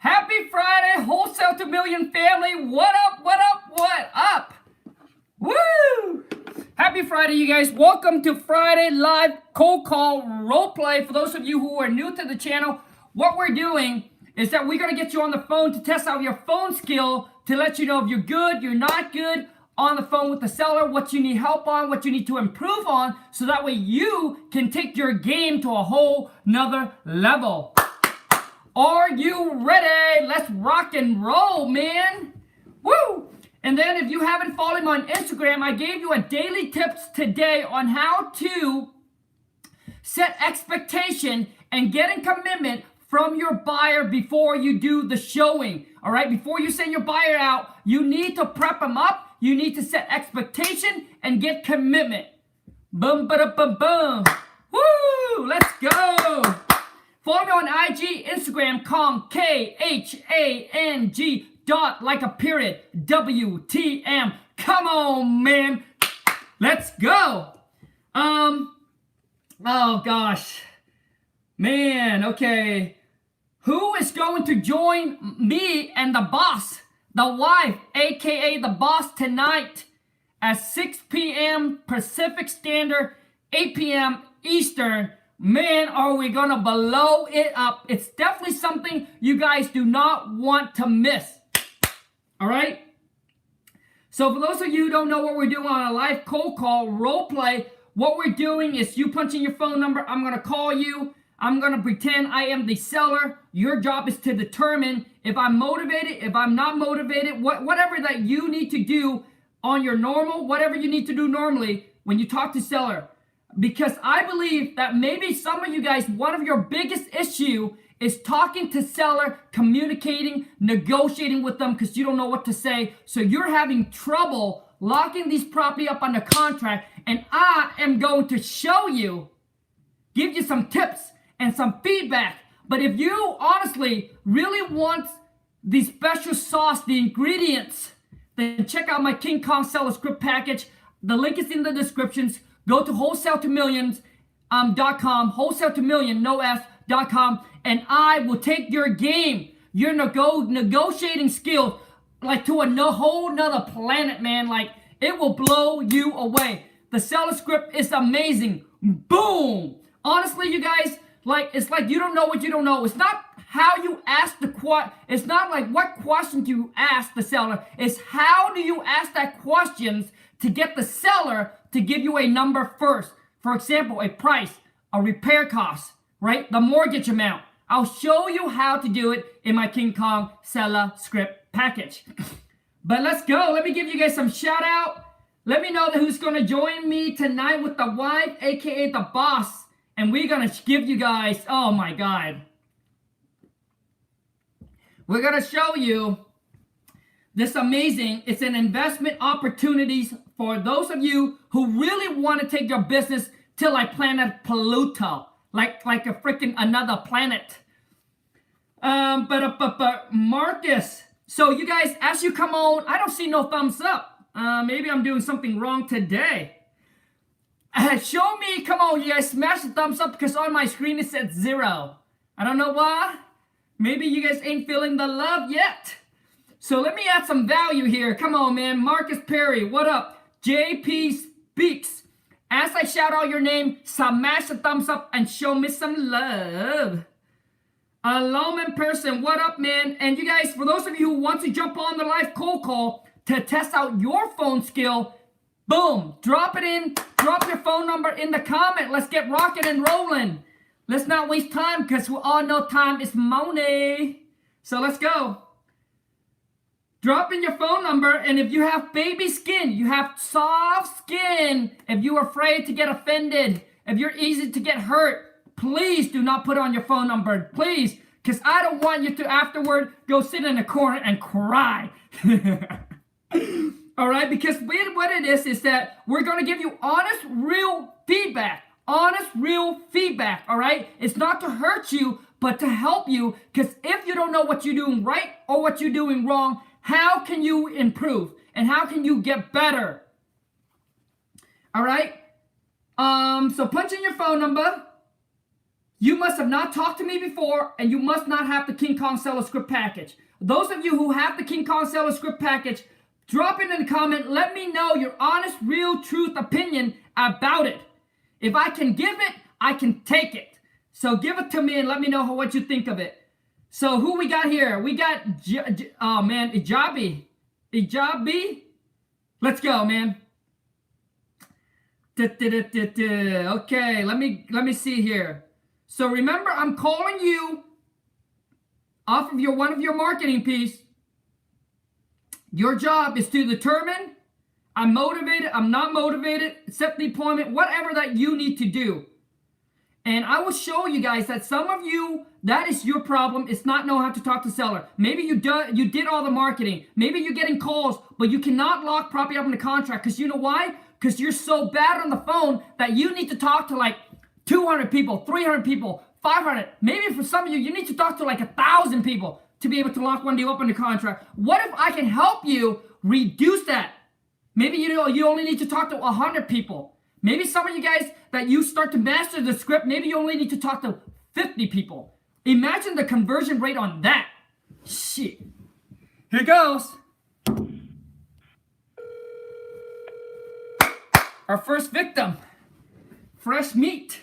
Happy Friday, Wholesale to Million family. What up, what up, what up? Woo! Happy Friday, you guys. Welcome to Friday Live Cold Call Roleplay. For those of you who are new to the channel, what we're doing is that we're going to get you on the phone to test out your phone skill to let you know if you're good, you're not good, on the phone with the seller, what you need help on, what you need to improve on, so that way you can take your game to a whole nother level. Are you ready? Let's rock and roll, man. Woo! And then if you haven't followed me on Instagram, I gave you a daily tips today on how to set expectation and get a commitment from your buyer before you do the showing. All right, before you send your buyer out, you need to prep them up. You need to set expectation and get commitment. Boom, ba boom, boom. Woo! Let's go. Follow me on IG, Instagram, Khang, Khang, dot, like a period, WTM. Come on, man. Let's go. Oh gosh. Man, okay. Who is going to join me and the boss, the wife, aka the boss, tonight at 6 p.m. Pacific Standard, 8 p.m. Eastern? Man, are we gonna blow it up. It's definitely something you guys do not want to miss. All right? So for those of you who don't know what we're doing on a live cold call role play, what we're doing is you punch in your phone number. I'm gonna call you. I'm gonna pretend I am the seller. Your job is to determine if I'm motivated, if I'm not motivated, whatever that you need to do on your normal, whatever you need to do normally when you talk to seller. Because I believe that maybe some of you guys, one of your biggest issue is talking to seller, communicating, negotiating with them because you don't know what to say. So you're having trouble locking these property up under contract. And I am going to show you, give you some tips and some feedback. But if you honestly really want the special sauce, the ingredients, then check out my Khang Seller Script package. The link is in the descriptions. Go to wholesaletomillions.com, wholesale to million, no S.com, and I will take your game, your negotiating skills, like to a whole nother planet, man. Like, it will blow you away. The seller script is amazing. Boom! Honestly, you guys, like, it's like you don't know what you don't know. It's not how you ask the question. It's not like what question do you ask the seller. It's how do you ask that questions to get the seller to give you a number first. For example, a price, a repair cost, right? The mortgage amount. I'll show you how to do it in my Khang Seller Script package. But let's go. Let me give you guys some shout out. Let me know who's going to join me tonight with the wife, aka the boss. And we're going to give you guys, oh my God. We're going to show you this amazing, it's an investment opportunities for those of you who really want to take your business to like planet Pluto, like a freaking another planet. But Marcus, so you guys, as you come on, I don't see no thumbs up. Maybe I'm doing something wrong today. Show me, come on, you guys, smash the thumbs up because on my screen it said 0. I don't know why. Maybe you guys ain't feeling the love yet. So let me add some value here. Come on, man. Marcus Perry, what up? JP Speaks. As I shout out your name, smash the thumbs up and show me some love. Loman Person, what up, man? And you guys, for those of you who want to jump on the live cold call to test out your phone skill, boom, drop it in. Drop your phone number in the comment. Let's get rocking and rolling. Let's not waste time because we all know time is money. So let's go. Drop in your phone number, and if you have baby skin, you have soft skin, if you're afraid to get offended, if you're easy to get hurt, please do not put on your phone number, please, because I don't want you to afterward go sit in a corner and cry. All right, because what it is that we're going to give you honest, real feedback. Honest, real feedback, all right? It's not to hurt you, but to help you, because if you don't know what you're doing right or what you're doing wrong, how can you improve? And how can you get better? All right? So punch in your phone number. You must have not talked to me before, and you must not have the Khang Seller Script package. Those of you who have the Khang Seller Script package, drop it in the comment. Let me know your honest, real, truth opinion about it. If I can give it, I can take it. So give it to me and let me know what you think of it. So who we got here? We got, oh man, Ijabi. Let's go, man. Okay, let me see here. So remember, I'm calling you off of one of your marketing piece. Your job is to determine I'm motivated, I'm not motivated, accept the appointment, whatever that you need to do. And I will show you guys that some of you, that is your problem. It's not know how to talk to seller. Maybe you did all the marketing. Maybe you're getting calls, but you cannot lock property up in the contract. Because you know why? Because you're so bad on the phone that you need to talk to like 200 people, 300 people, 500. Maybe for some of you, you need to talk to like 1,000 people to be able to lock one deal up in the contract. What if I can help you reduce that? Maybe you only need to talk to 100 people. Maybe some of you guys that you start to master the script, maybe you only need to talk to 50 people. Imagine the conversion rate on that. Shit. Here goes. Our first victim. Fresh meat.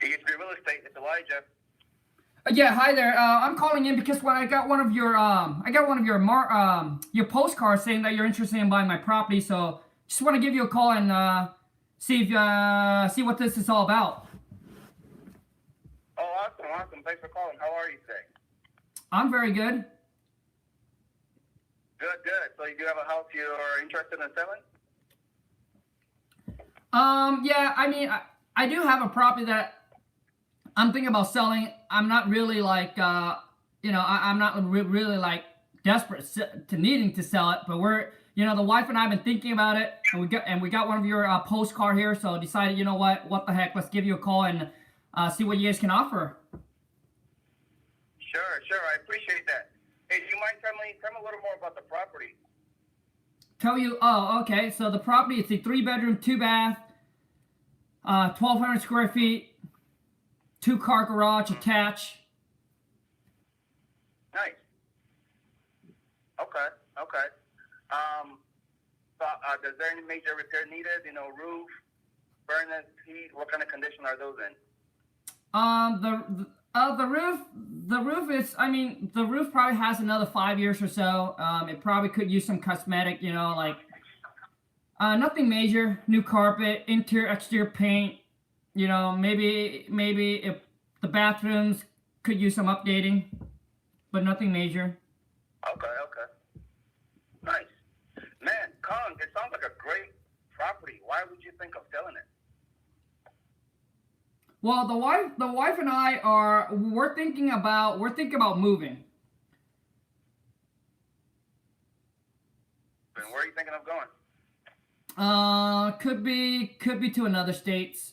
Real estate, it's Elijah. Yeah, hi there. I'm calling in because when I got one of your your postcards saying that you're interested in buying my property, so just want to give you a call and see what this is all about. Oh, awesome. Thanks for calling. How are you today? I'm very good. Good. So you do have a house you're interested in selling? Yeah, I mean, I do have a property that I'm thinking about selling. I'm not really like, I'm not really like desperate to needing to sell it, but we're, the wife and I have been thinking about it, and we got one of your postcard here, so decided, what the heck, let's give you a call and see what you guys can offer. Sure. I appreciate that. Hey, do you mind tell me a little more about the property? Oh, okay. So the property, it's a 3-bedroom, 2-bath, 1,200 square feet. 2-car garage attached. Nice. Okay. Is there any major repair needed? Roof, furnace, heat. What kind of condition are those in? The roof is. I mean, the roof probably has another 5 years or so. It probably could use some cosmetic. Nothing major. New carpet, interior, exterior paint. Maybe if the bathrooms could use some updating, but nothing major. Okay. Nice. Man, Khang, it sounds like a great property. Why would you think of selling it? Well, the wife and I we're thinking about moving. And where are you thinking of going? Could be to another states,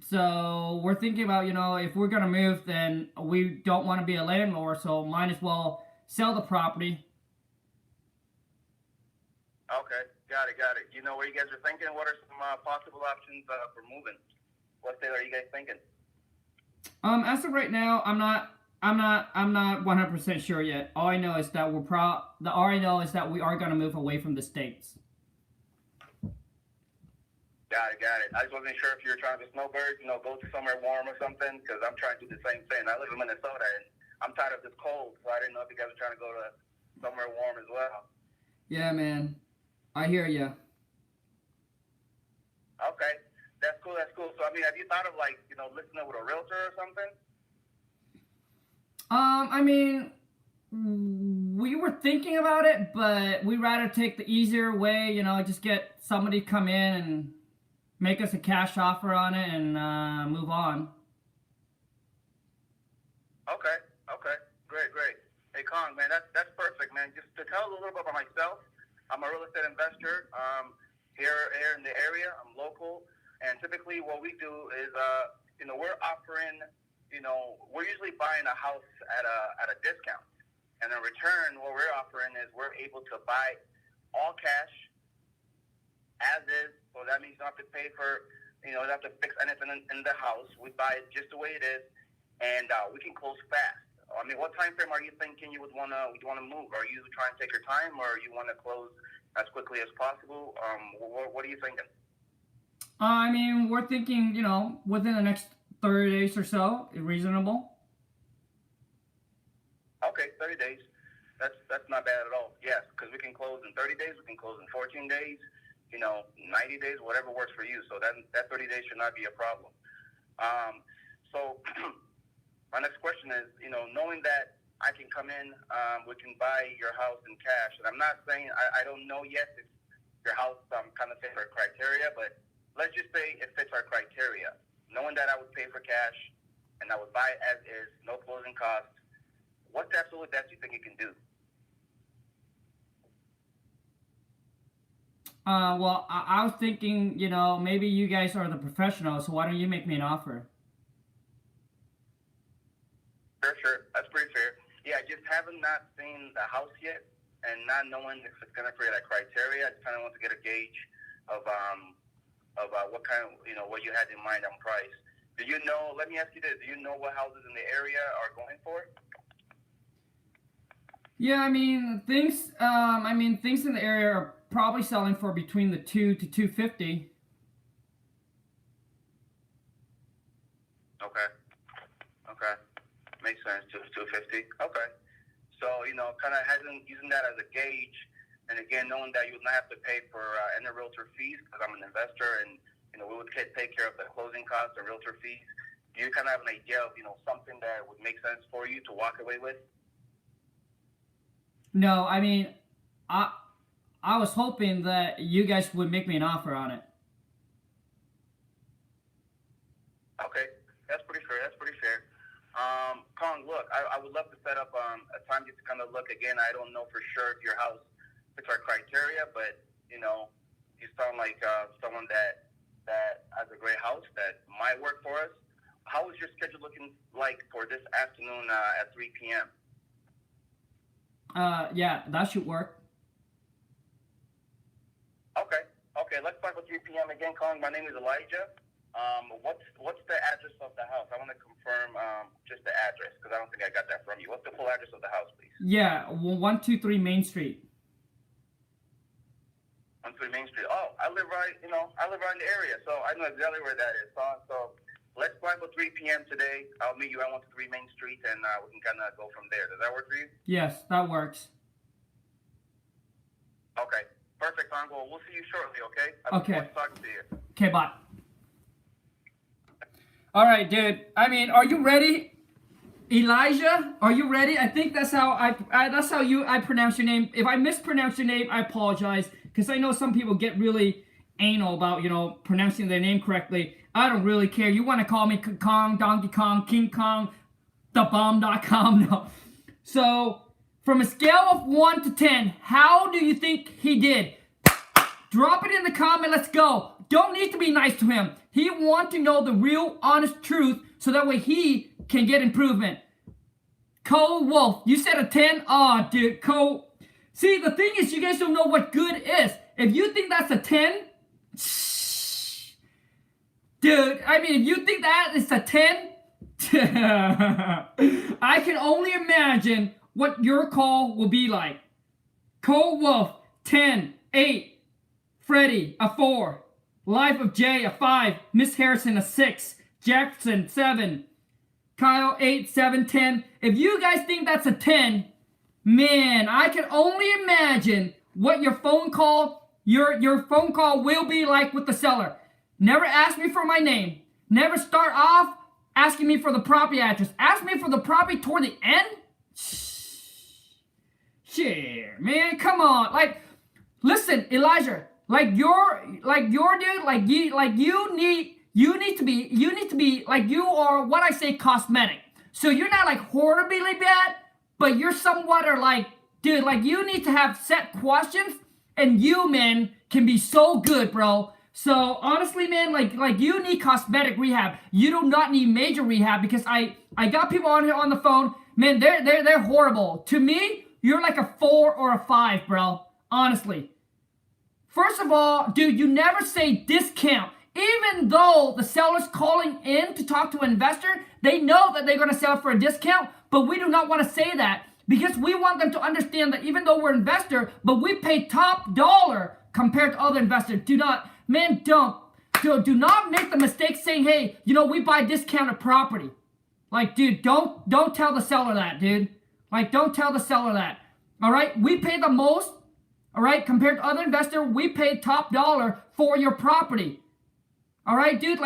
So we're thinking about, if we're gonna move, then we don't want to be a landlord, so might as well sell the property. Okay, got it. You know where you guys are thinking? What are some possible options for moving? What state are you guys thinking? As of right now, I'm not 100% sure yet. All I know is that we are gonna move away from the states. Got it. I just wasn't sure if you were trying to snowbird, go to somewhere warm or something, because I'm trying to do the same thing. I live in Minnesota, and I'm tired of this cold, so I didn't know if you guys were trying to go to somewhere warm as well. Yeah, man. I hear you. Okay. That's cool. So, I mean, have you thought of, listing it with a realtor or something? I mean, we were thinking about it, but we'd rather take the easier way, just get somebody come in and make us a cash offer on it and move on. Okay. Great. Hey, Khang, man, that's perfect, man. Just to tell a little bit about myself, I'm a real estate investor here in the area. I'm local, and typically what we do is, we're offering, we're usually buying a house at a discount, and in return, what we're offering is we're able to buy all cash as is. So that means you don't have to pay for, you don't have to fix anything in the house. We buy it just the way it is, and we can close fast. I mean, what time frame are you thinking you would want to move? Are you trying to take your time, or you want to close as quickly as possible? What are you thinking? I mean, we're thinking, within the next 30 days or so, reasonable. Okay, 30 days. That's not bad at all. Yes, because we can close in 30 days. We can close in 14 days. 90 days, whatever works for you. So that 30 days should not be a problem. So my next question is, knowing that I can come in, we can buy your house in cash. And I'm not saying, I don't know yet if your house kind of fits our criteria, but let's just say it fits our criteria. Knowing that I would pay for cash and I would buy it as is, no closing costs, what's the absolute best you think you can do? Well, I was thinking, maybe you guys are the professionals, so why don't you make me an offer? Sure. That's pretty fair. Yeah, just having not seen the house yet and not knowing if it's going to create a criteria, I just kind of want to get a gauge of what kind of, what you had in mind on price. Do you know, let me ask you this, do you know what houses in the area are going for? Yeah, things in the area are probably selling for between the 2 to 250. Okay. Makes sense. 250. Okay. So, kind of using that as a gauge, and again, knowing that you would not have to pay for any realtor fees because I'm an investor, and we would take care of the closing costs and realtor fees. Do you kind of have an idea of something that would make sense for you to walk away with? No, I was hoping that you guys would make me an offer on it. Okay, that's pretty fair. Khang, look, I would love to set up a time just to kind of look again. I don't know for sure if your house fits our criteria, but you sound like someone that has a great house that might work for us. How is your schedule looking like for this afternoon at 3 p.m.? Yeah, that should work. Okay. Let's plan for 3 p.m. again, Khang. My name is Elijah. What's the address of the house? I want to confirm just the address because I don't think I got that from you. What's the full address of the house, please? Yeah, 123 Main Street. 123 Main Street. Oh, I live right in the area, so I know exactly where that is. So let's plan for 3 p.m. today. I'll meet you at 123 Main Street, and we can kind of go from there. Does that work for you? Yes, that works. Okay. Perfect, Khang. Well, we'll see you shortly, okay? I look forward to talking to you. Okay, bye. All right, dude. Are you ready? Elijah, are you ready? I think that's how I pronounce your name. If I mispronounce your name, I apologize because I know some people get really anal about, pronouncing their name correctly. I don't really care. You want to call me Kong, Donkey Kong, King Kong, thebomb.com. No. So, from a scale of 1 to 10, how do you think he did? Drop it in the comment. Let's go. Don't need to be nice to him. He wants to know the real, honest truth so that way he can get improvement. Cole Wolf, you said a 10? Oh, dude, Cole. See, the thing is, you guys don't know what good is. If you think that's a 10, dude, if you think that is a 10, I can only imagine what your call will be like. Cole Wolf, 10, 8, Freddie, a 4, Life of Jay, a 5, Miss Harrison, a 6, Jackson, 7, Kyle, 8, 7, 10. If you guys think that's a 10, man, I can only imagine what your phone call will be like with the seller. Never ask me for my name. Never start off asking me for the property address. Ask me for the property toward the end. Shit, man, come on. Listen, Elijah, you need to be like you are what I say cosmetic. So you're not horribly bad, but you're somewhat dude, you need to have set questions, and you, man, can be so good, bro. So honestly, man, you need cosmetic rehab. You do not need major rehab because I got people on here on the phone, man, they're horrible. To me, you're like a 4 or a 5, bro. Honestly. First of all, dude, you never say discount. Even though the seller's calling in to talk to an investor, they know that they're going to sell for a discount, but we do not want to say that because we want them to understand that even though we're an investor, but we pay top dollar compared to other investors. Do not make the mistake saying, hey, we buy discounted property. Like, dude, don't tell the seller that, dude. Like, don't tell the seller that. All right, we pay the most. All right, compared to other investors, we pay top dollar for your property. All right, dude,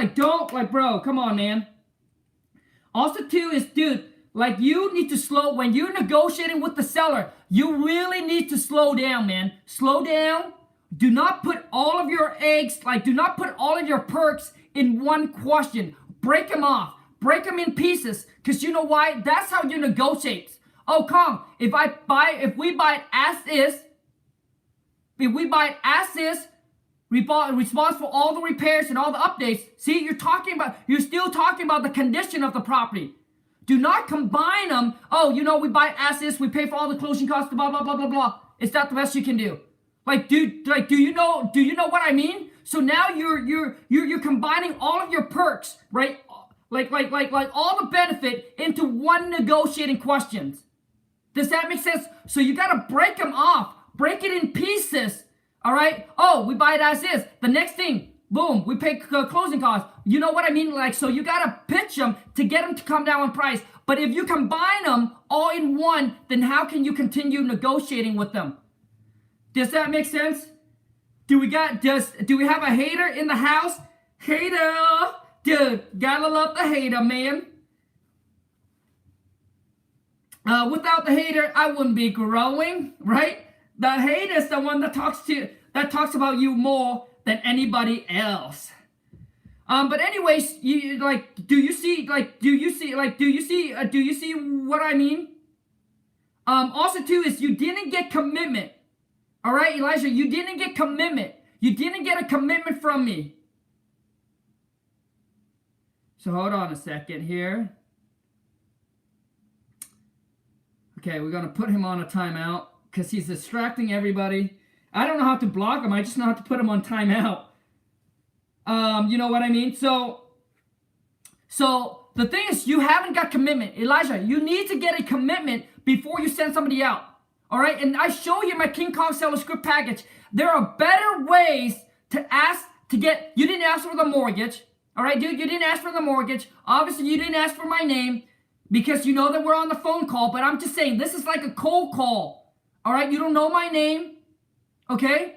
bro, come on, man. Also, too, is, dude, you need to when you're negotiating with the seller, you really need to slow down, man. Slow down. Do not put all of your eggs, do not put all of your perks in one question. Break them off. Break them in pieces. Because you know why? That's how you negotiate. Oh, Khang, if we buy it as is, response for all the repairs and all the updates. See, you're still talking about the condition of the property. Do not combine them. Oh, we buy it as is, we pay for all the closing costs, blah, blah, blah, blah, blah. It's not the best you can do. Do you know what I mean? So now you're combining all of your perks, right? Like all the benefit into one negotiating questions. Does that make sense? So you got to break them off. Break it in pieces. All right? Oh, we buy it as is. The next thing, boom, we pay closing costs. You know what I mean? So you got to pitch them to get them to come down in price. But if you combine them all in one, then how can you continue negotiating with them? Does that make sense? Do we have a hater in the house? Hater! Dude, gotta love the hater, man. Without the hater, I wouldn't be growing, right? The hater is the one that talks about you more than anybody else. But anyways, do you see what I mean? Also too is you didn't get commitment. All right, Elijah, you didn't get commitment. You didn't get a commitment from me. So hold on a second here. Okay, we're going to put him on a timeout because he's distracting everybody. I don't know how to block him. I just know how to put him on timeout. You know what I mean? So the thing is, you haven't got commitment. Elijah, you need to get a commitment before you send somebody out. All right? And I show you my Khang Seller Script package. There are better ways to ask to get, you didn't ask for the mortgage. All right, dude, you didn't ask for the mortgage. Obviously, you didn't ask for my name because you know that we're on the phone call. But I'm just saying, this is like a cold call. All right, you don't know my name. Okay?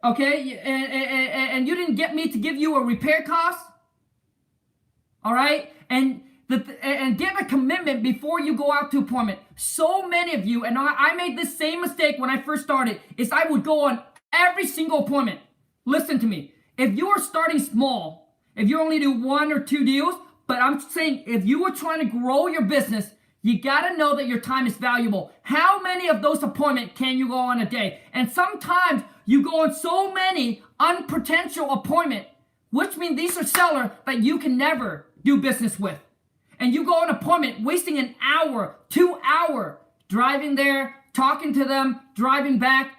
Okay, and you didn't get me to give you a repair cost. All right? And get a commitment before you go out to appointment. So many of you, and I made this same mistake when I first started, is I would go on every single appointment. Listen to me. If you are starting small, if you only do 1 or 2 deals, but I'm saying if you are trying to grow your business, you got to know that your time is valuable. How many of those appointments can you go on a day? And sometimes you go on so many unpotential appointments, which means these are sellers that you can never do business with. And you go on an appointment wasting an hour, 2 hours, driving there, talking to them, driving back,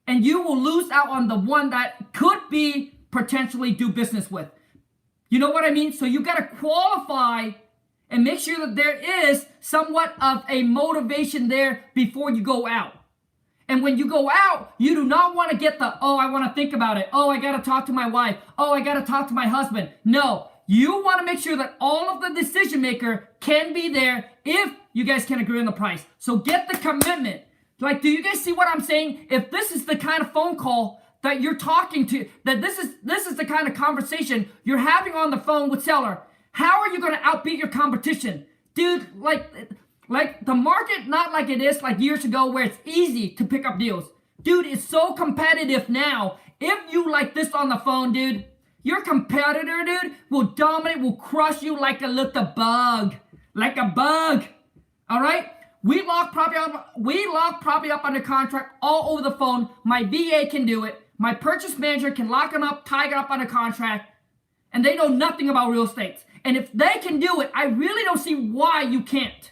and you will lose out on the one that could be potentially do business with. You know what I mean? So you got to qualify and make sure that there is somewhat of a motivation there before you go out. And when you go out, you do not want to get the, oh, I want to think about it. Oh, I got to talk to my wife. Oh, I got to talk to my husband. No, you want to make sure that all of the decision maker can be there if you guys can agree on the price. So get the commitment. Like, do you guys see what I'm saying? If this is the kind of phone call that you're talking to, that this is the kind of conversation you're having on the phone with seller, how are you going to outbeat your competition? Dude, like the market, not like it is like years ago where it's easy to pick up deals. Dude, it's so competitive now. If you like this on the phone, dude, your competitor, dude, will dominate, will crush you like a little bug. Like a bug. All right? We lock property up under contract all over the phone. My VA can do it. My purchase manager can lock them up, tie it up under contract, and they know nothing about real estate. And if they can do it, I really don't see why you can't.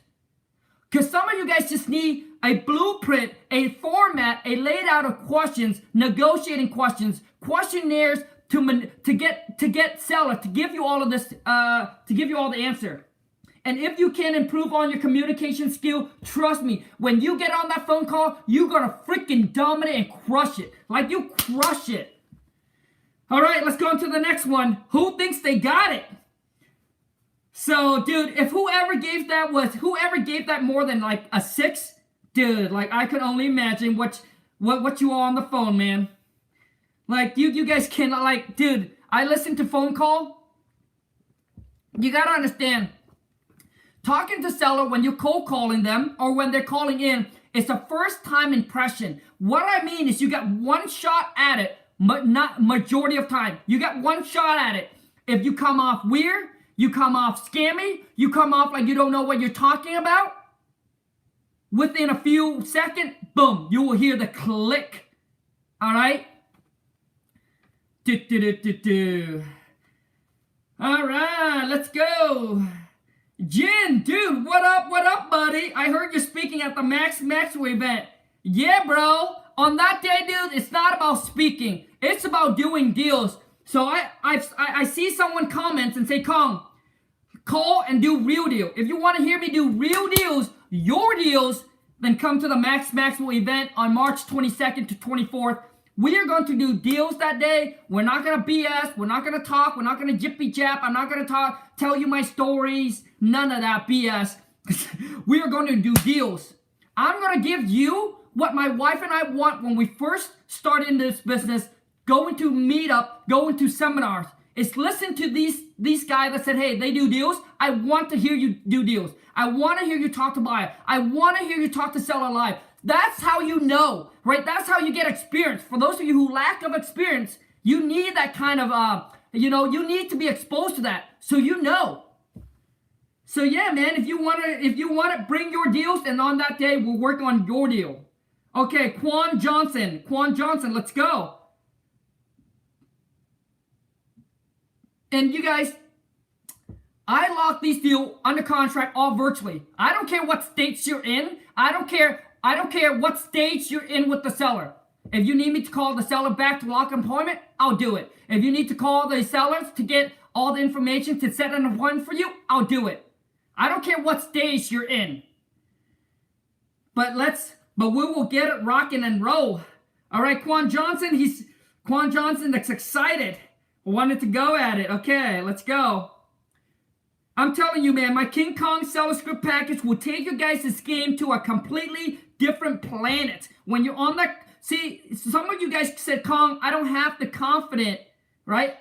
Because some of you guys just need a blueprint, a format, a laid out of questions, negotiating questions, questionnaires to get seller to give you all of this, to give you all the answer. And if you can improve on your communication skill, trust me, when you get on that phone call, you're gonna freaking dominate and crush it. Like you crush it. All right, let's go on to the next one. Who thinks they got it? So, dude, if whoever gave that more than like a 6, dude, like I could only imagine what you all on the phone, man. Like you guys cannot, like, dude, I listened to phone call. You gotta understand, talking to seller when you're cold calling them or when they're calling in, it's a first time impression. What I mean is you got one shot at it, but not majority of time. You got one shot at it. If you come off weird, you come off scammy, you come off like you don't know what you're talking about, within a few seconds, boom, you will hear the click. All right? All right, let's go. Jin, dude, what up, buddy? I heard you're speaking at the Max event. Yeah, bro. On that day, dude, it's not about speaking. It's about doing deals. So I see someone comments and say, Khang, call and do real deal. If you want to hear me do real deals, your deals, then come to the Max event on March 22nd to 24th. We are going to do deals that day. We're not going to BS. We're not going to talk. We're not going to jippy jap. I'm not going to tell you my stories. None of that BS. We are going to do deals. I'm going to give you what my wife and I want when we first started in this business, going to meetup, going to seminars. It's listen to these guys that said, hey, they do deals. I want to hear you do deals. I want to hear you talk to buyer. I want to hear you talk to seller live. That's how you know, right? That's how you get experience. For those of you who lack of experience, you need that kind of, you need to be exposed to that so you know. So yeah, man, if you want to bring your deals, and on that day, we'll work on your deal. Okay, Quan Johnson, let's go. And you guys, I lock these deals under contract all virtually. I don't care what states you're in. I don't care what stage you're in with the seller. If you need me to call the seller back to lock appointment, I'll do it. If you need to call the sellers to get all the information to set an appointment for you, I'll do it. I don't care what stage you're in. But we will get it rocking and roll. All right, Quan Johnson that's excited. Wanted to go at it. Okay, let's go. I'm telling you, man, my King Khang Seller Script package will take you guys' game to a completely different planet. When you're on that, see, some of you guys said, Khang, I don't have the confidence, right?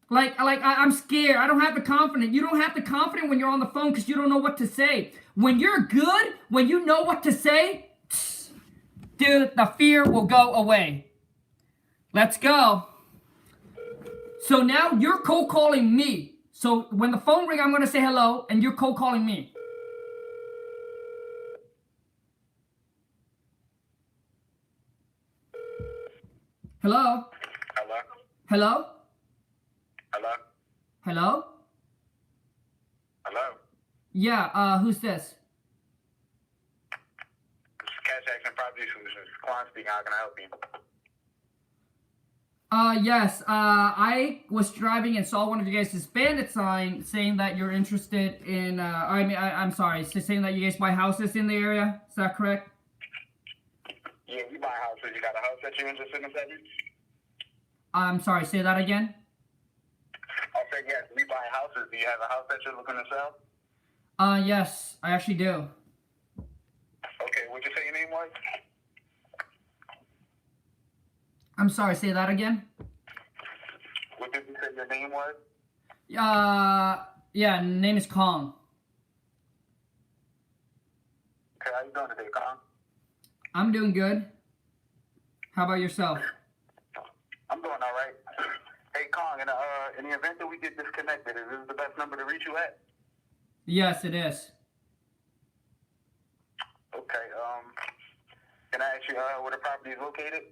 I'm scared. I don't have the confidence. You don't have the confidence when you're on the phone because you don't know what to say. When you're good, when you know what to say, dude, the fear will go away. Let's go. So now you're cold calling me. So when the phone rings, I'm going to say hello, and you're cold calling me. Hello? Hello? Hello? Hello? Hello? Hello? Yeah, who's this? This is Cash Action Property Solutions. Quan speaking. How can I help you? Yes, I was driving and saw one of you guys' bandit sign saying that you're interested in, I'm sorry, saying that you guys buy houses in the area. Is that correct? Yeah, we buy houses. You got a house that you're interested in selling? I'm sorry, say that again? I said yes, we buy houses. Do you have a house that you're looking to sell? Yes, I actually do. Okay, what'd you say your name was? I'm sorry, say that again? What did you say your name was? Yeah, name is Khang. Okay, how you doing today, Khang? I'm doing good. How about yourself? I'm doing all right. Hey, Khang, in the event that we get disconnected, is this the best number to reach you at? Yes, it is. Okay, can I ask you where the property is located?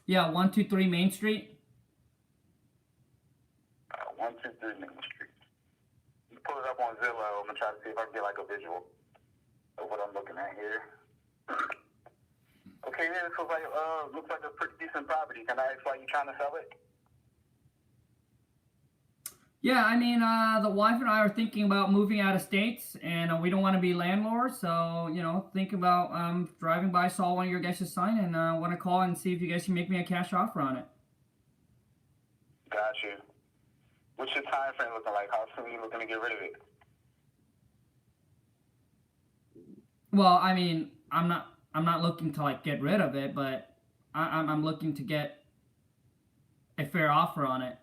Yeah, 123 Main Street. 123 Main Street. You pull it up on Zillow. I'm gonna try to see if I can get like a visual of what I'm looking at here. Okay, yeah, this looks like a pretty decent property. Can I ask why you trying to sell it? Yeah, I mean, the wife and I are thinking about moving out of states, and we don't want to be landlords. So, think about driving by, saw one of your guys' sign, and want to call and see if you guys can make me a cash offer on it. Got you. What's your time frame looking like? How soon are you looking to get rid of it? Well, I mean, I'm not looking to like get rid of it, but I'm looking to get a fair offer on it.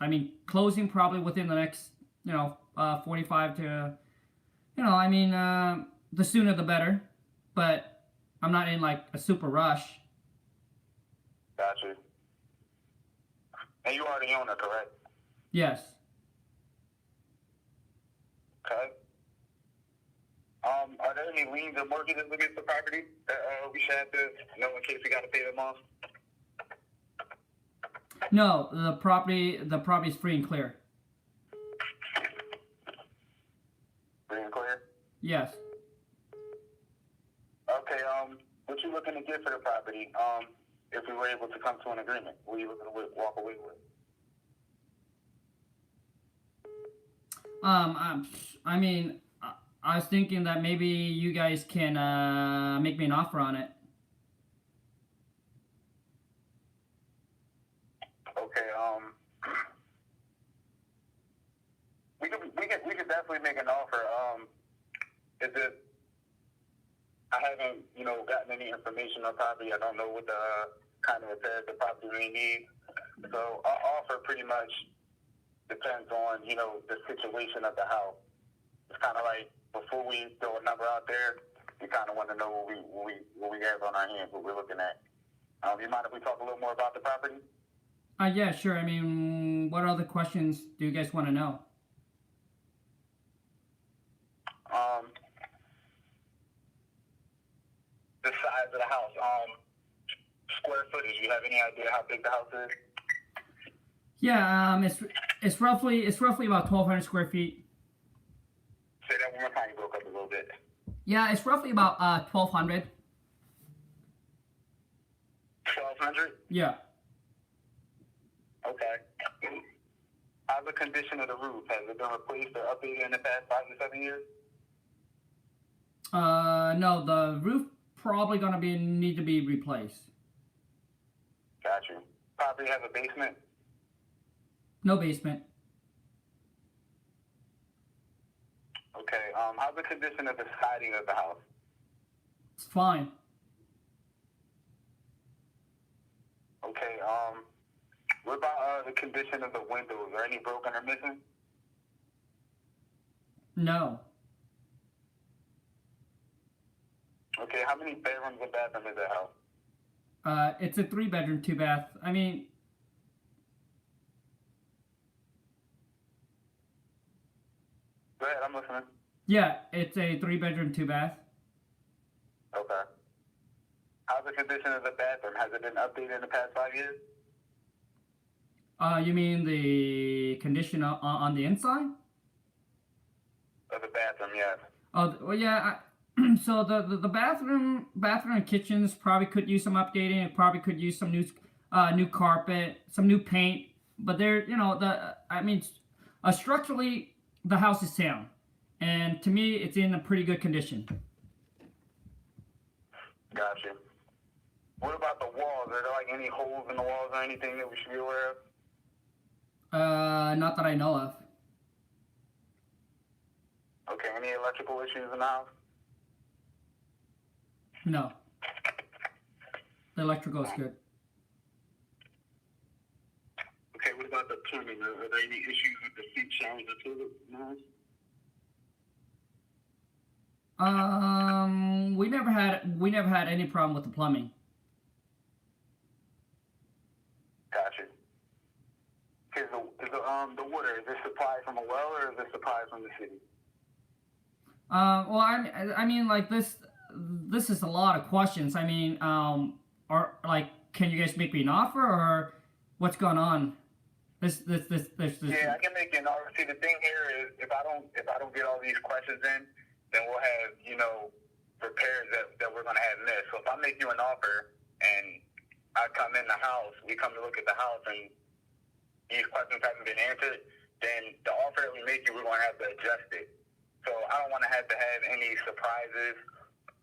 I mean, closing probably within the next, 45 to, the sooner the better. But I'm not in like a super rush. Gotcha. And you are the owner, correct? Yes. Okay. Are there any liens or mortgages against the property that we should have to know in case we got to pay them off? No, the property is free and clear. Free and clear? Yes. Okay, what you looking to get for the property? If we were able to come to an agreement, what are you looking to walk away with? I mean, I was thinking that maybe you guys can make me an offer on it. Okay, we could definitely make an offer. Is it? I haven't, gotten any information on property. I don't know what the kind of repairs the property may need. So our offer pretty much depends on, the situation of the house. It's kind of like before we throw a number out there, we kind of want to know what we have on our hands, what we're looking at. You mind if we talk a little more about the property? Yeah, sure. I mean, what other questions do you guys want to know? The size of the house, square footage. You have any idea how big the house is? Yeah, it's roughly about 1,200 square feet. Say that one more time. You broke up a little bit. Yeah, it's roughly about 1,200. 1,200? Yeah. Okay. How's the condition of the roof? Has it been replaced or updated in the past 5 to 7 years? No, the roof probably gonna need to be replaced. Got you. Property has a basement? No basement. Okay. How's the condition of the siding of the house? It's fine. Okay. What about the condition of the windows? Are any broken or missing? No. Okay. How many bedrooms and bathrooms is that house? It's a 3-bedroom, 2-bath. I mean, Go ahead. I'm listening. yeah, it's a 3-bedroom, 2-bath. Okay. How's the condition of the bathroom? Has it been updated in the past 5 years? You mean the condition on the inside? Of the bathroom, yes. Oh, well, yeah. So the bathroom and kitchens probably could use some updating. It probably could use some new carpet, some new paint. But they're, structurally the house is sound, and to me it's in a pretty good condition. Gotcha. What about the walls? Are there like any holes in the walls or anything that we should be aware of? Not that I know of. Okay. Any electrical issues in the house? No. The electrical is good. Okay, what about the plumbing? Are there any issues with the sink, showers, or toilet in the house? We never had any problem with the plumbing. Gotcha. Is the water, is it supplied from a well or is it supplied from the city? Well, I mean, like this is a lot of questions. I mean, can you guys make me an offer, or what's going on? This. Yeah, I can make an offer. See, the thing here is, if I don't get all these questions in, then we'll have, repairs that we're going to have missed. So if I make you an offer and I come in the house, we come to look at the house, and these questions haven't been answered, then the offer that we make you, we're going to have to adjust it. So I don't want to have any surprises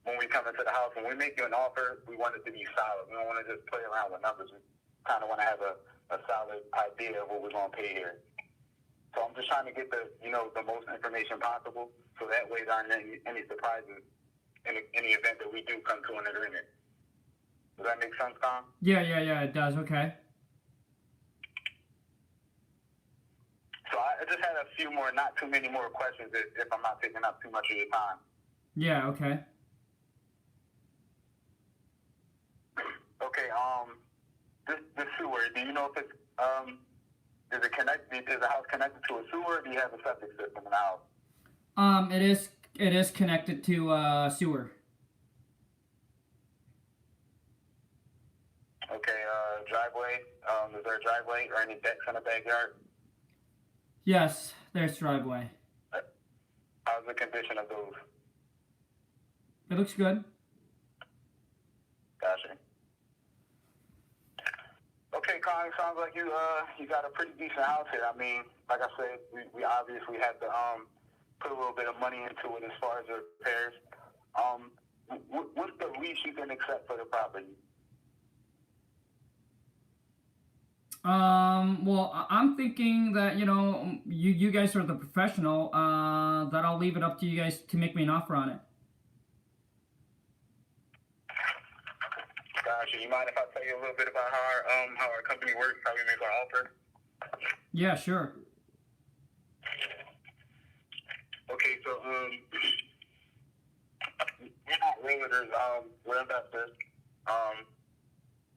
when we come into the house. When we make you an offer, we want it to be solid. We don't want to just play around with numbers. We kind of want to have a solid idea of what we're going to pay here. So I'm just trying to get the most information possible, so that way there aren't any surprises in the event that we do come to an agreement. Does that make sense, Tom? Yeah, it does. Okay. So I just had a few more, not too many more questions if I'm not taking up too much of your time. Yeah, okay. Okay, this sewer, do you know if it's, is the house connected to a sewer, or do you have a septic system in the house? It is connected to sewer. Okay, driveway, is there a driveway or any decks in the backyard? Yes, there's driveway. How's the condition of those? It looks good. Gotcha. Okay, Khang, sounds like you got a pretty decent house here. I mean, like I said, we obviously have to put a little bit of money into it as far as the repairs. What's the least you can accept for the property? Well, I'm thinking that, you guys are the professional, that I'll leave it up to you guys to make me an offer on it. Gotcha. You mind if I tell you a little bit about how our company works, how we make our offer? Yeah, sure. Okay, so we're not realtors, we're investors.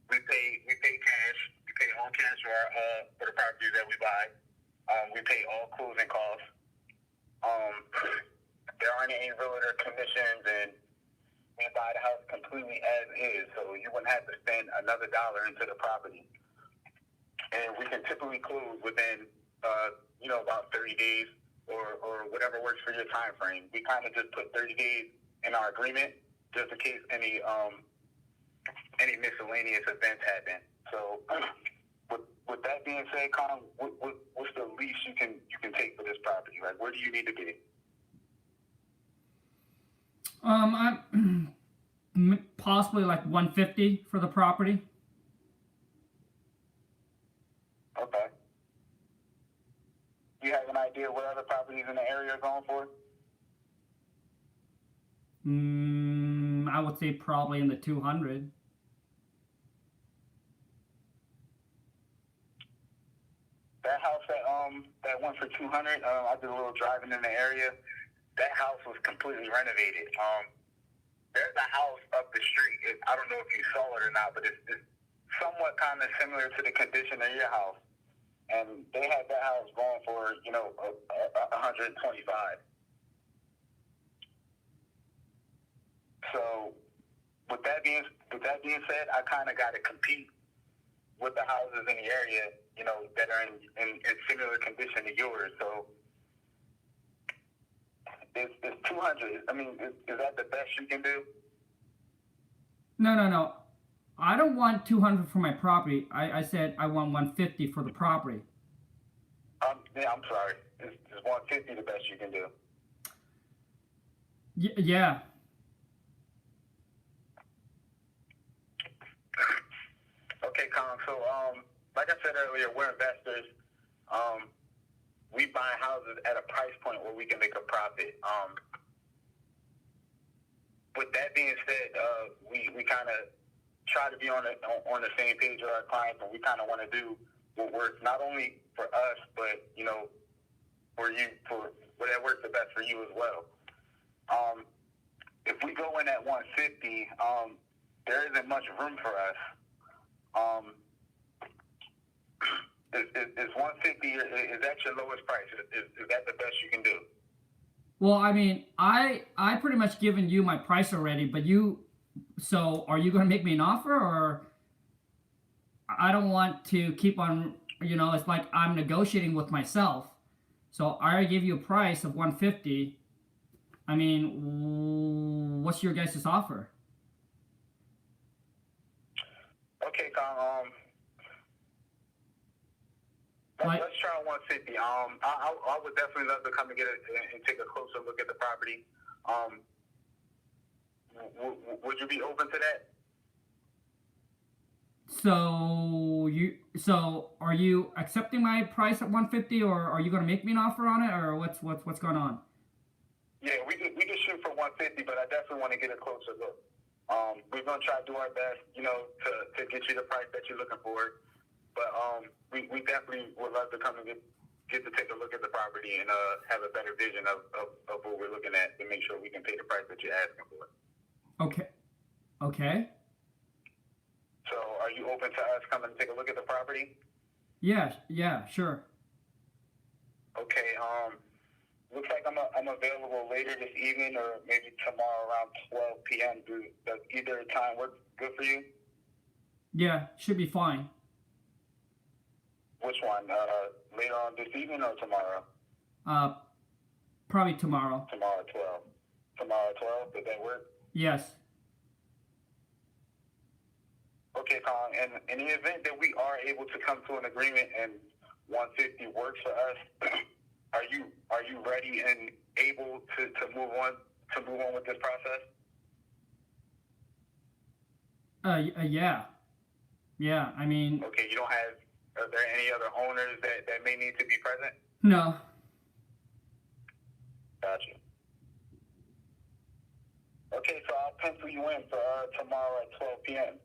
We pay cash. We pay all cash for the properties that we buy. We pay all closing costs. There aren't any realtor commissions, and we buy the house completely as is, so you wouldn't have to spend another dollar into the property. And we can typically close within, about 30 days or whatever works for your time frame. We kind of just put 30 days in our agreement just in case any miscellaneous events happen. So with that being said, Khang, what's the least you can take for this property? Like, where do you need to be? I'm possibly like 150 for the property. Okay. Do you have an idea what other properties in the area are going for? I would say probably in the 200. That house that went for 200. I did a little driving in the area. That house was completely renovated. There's a house up the street. I don't know if you saw it or not, but it's somewhat kind of similar to the condition of your house. And they had that house going for, 125. So with that being said, I kind of got to compete with the houses in the area, that are in similar condition to yours. So it's 200. I mean, is that the best you can do? No. I don't want 200 for my property. I said I want 150 for the property. Yeah, I'm sorry. Is 150 the best you can do? Yeah. Okay, Khang. So, like I said earlier, we're investors. We buy houses at a price point where we can make a profit. With that being said, we kind of try to be on the same page with our clients, and we kind of want to do what works not only for us, but for you, for whatever works the best for you as well. If we go in at 150, there isn't much room for us. Is 150? Is that your lowest price? Is that the best you can do? Well, I mean, I pretty much given you my price already, but so are you going to make me an offer, or I don't want to keep on, it's like I'm negotiating with myself. So I already gave you a price of 150. I mean, what's your guys' offer? Okay, Khang. Let's try 150. I would definitely love to come and get it and take a closer look at the property. Would you be open to that? So are you accepting my price at 150, or are you gonna make me an offer on it, or what's going on? Yeah, we could shoot for 150, but I definitely want to get a closer look. We're gonna try to do our best, to get you the price that you're looking for. But we definitely would love to come and get to take a look at the property and have a better vision of what we're looking at to make sure we can pay the price that you're asking for. Okay. So are you open to us coming to take a look at the property? Yeah, sure. Okay, looks like I'm available later this evening or maybe tomorrow around 12 p.m. Does either time work good for you? Yeah, should be fine. Which one? Later on this evening or tomorrow? Probably tomorrow. Tomorrow at 12. Tomorrow at 12? Does that work? Yes. Okay, Khang. And in the event that we are able to come to an agreement and 150 works for us, are you ready and able to move on with this process? Yeah. Yeah, I mean. Okay, are there any other owners that may need to be present? No. Gotcha. Okay, so I'll pencil you in for tomorrow at 12 p.m.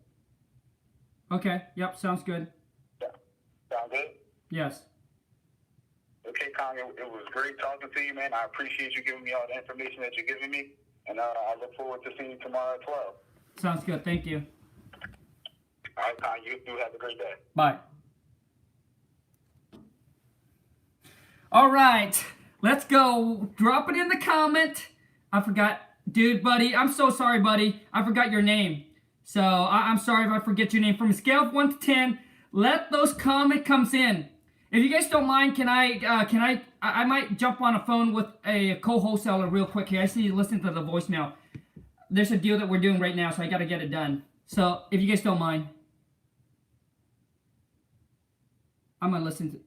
Okay, yep, sounds good. Yeah. Sound good? Yes. Okay, Khang, it was great talking to you, man. I appreciate you giving me all the information that you're giving me, and I look forward to seeing you tomorrow at 12. Sounds good, thank you. All right, Khang, you do have a great day. Bye. All right, let's go. Drop it in the comment. I forgot. Dude, buddy, I'm so sorry, buddy. I forgot your name. So I'm sorry if I forget your name. From a scale of 1 to 10, let those comment comes in. If you guys don't mind, I might jump on a phone with a co-wholesaler real quick here. I see you listen to the voicemail. There's a deal that we're doing right now, so I got to get it done. So if you guys don't mind, I'm going to listen to...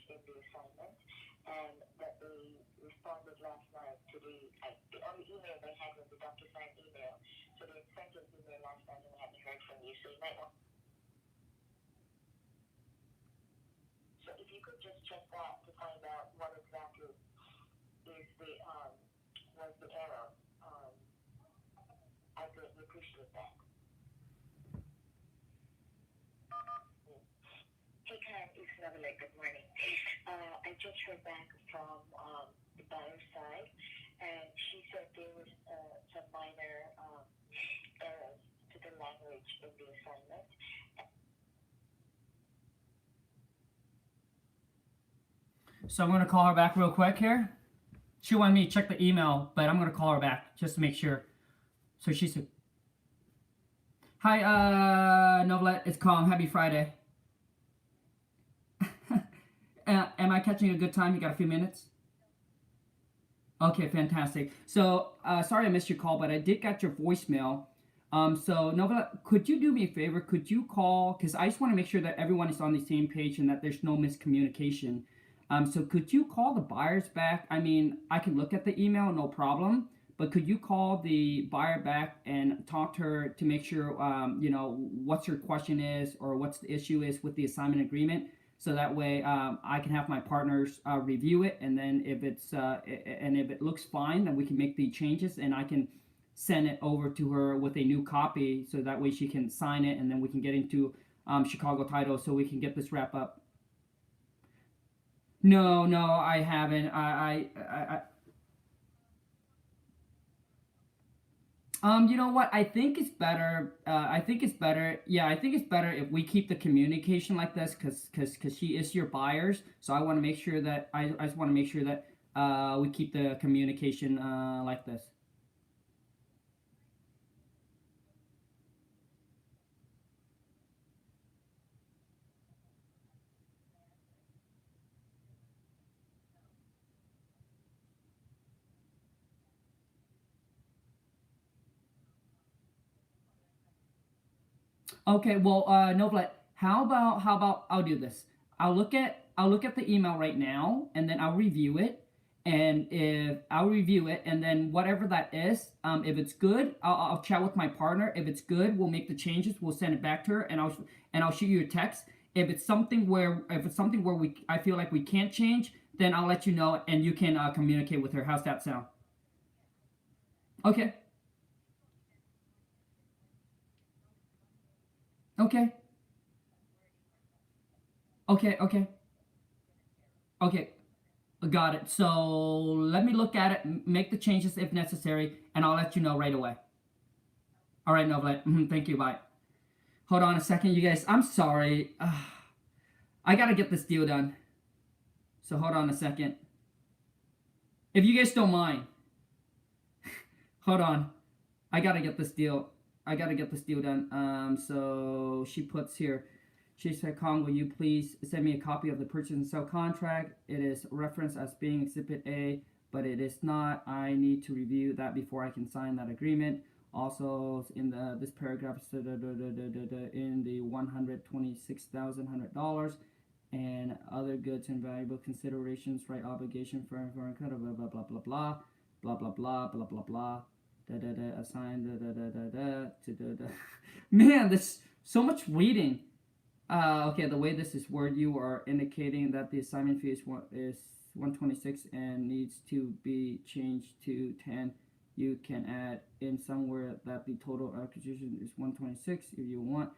in the assignment, and that they responded last night to the only email they had was the DocuSign email. So they sent an email last night and I haven't heard from you. So you might want. So if you could just check that to find out what exactly is was the error, I greatly appreciate that. Hey, Khang, it's Navalek. Good morning. I just heard back from the buyer's side, and she said there was some minor errors to the language in the assignment. So I'm going to call her back real quick here. She wanted me to check the email, but I'm going to call her back just to make sure. So she said, "Hi, Novelet, it's Khang. Happy Friday. Am I catching a good time? You got a few minutes?" Okay, fantastic. So, sorry I missed your call, but I did get your voicemail. So, Nova, could you do me a favor? Could you call, because I just want to make sure that everyone is on the same page and that there's no miscommunication. So could you call the buyers back? I mean, I can look at the email, no problem. But could you call the buyer back and talk to her to make sure, what your question is or what's the issue is with the assignment agreement? So that way I can have my partners review it, and then if it looks fine, then we can make the changes, and I can send it over to her with a new copy, so that way she can sign it, and then we can get into Chicago Title, so we can get this wrap up. No, I haven't. You know what? I think it's better. Yeah, I think it's better if we keep the communication like this, because she is your buyers. So I want to make sure that I just want to make sure that we keep the communication like this. Okay, well, Novlet, how about I'll do this. I'll look at the email right now, and then I'll review it. And if I'll review it, and then whatever that is, if it's good, I'll chat with my partner. If it's good, we'll make the changes. We'll send it back to her, and I'll shoot you a text. If it's something where I feel like we can't change, then I'll let you know, and you can communicate with her. How's that sound? Okay. Okay. Okay. Okay. Okay. Got it. So let me look at it, make the changes if necessary, and I'll let you know right away. All right, Novlet. Thank you. Bye. Hold on a second, you guys. I'm sorry. I gotta get this deal done. So hold on a second. If you guys don't mind, hold on. I gotta get this deal. I gotta get this deal done. So she puts here. She said, Khang, will you please send me a copy of the purchase and sale contract? It is referenced as being Exhibit A, but it is not. I need to review that before I can sign that agreement. Also, in this paragraph, in the $126,100 and other goods and valuable considerations, right? Obligation for blah blah blah blah blah blah blah blah blah blah blah blah. Assigned Man, there's so much reading. Okay, the way this is worded, you are indicating that the assignment fee is 126 and needs to be changed to 10. You can add in somewhere that the total acquisition is 126 if you want.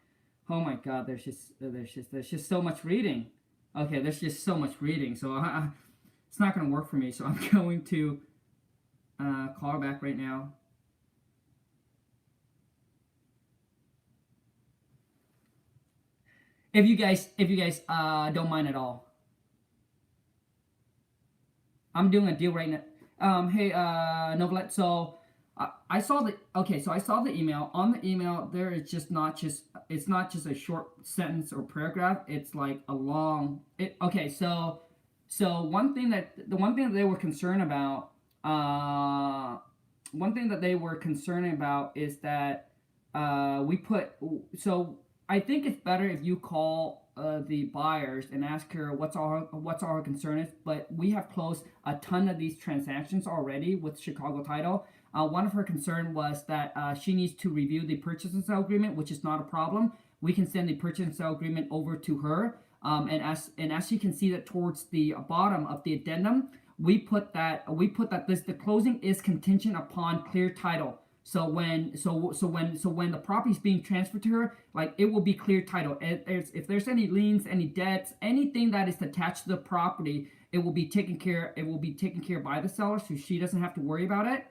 Oh my God, there's just so much reading. Okay, there's just so much reading, so it's not gonna work for me. So I'm going to call her back right now. If you guys don't mind at all, I'm doing a deal right now. Hey, Novlet. So I saw the email. On the email, there is it's not just a short sentence or paragraph. It's like a long. Okay, so one thing that they were concerned about. One thing that they were concerned about is that we put so. I think it's better if you call the buyers and ask her what's our concern is. But we have closed a ton of these transactions already with Chicago Title. One of her concern was that she needs to review the purchase and sale agreement, which is not a problem. We can send the purchase and sale agreement over to her. And as you can see that towards the bottom of the addendum, we put that the closing is contingent upon clear title. So when the property is being transferred to her, like it will be clear title. If there's any liens, any debts, anything that is attached to the property, it will be taken care. It will be taken care by the seller, so she doesn't have to worry about it.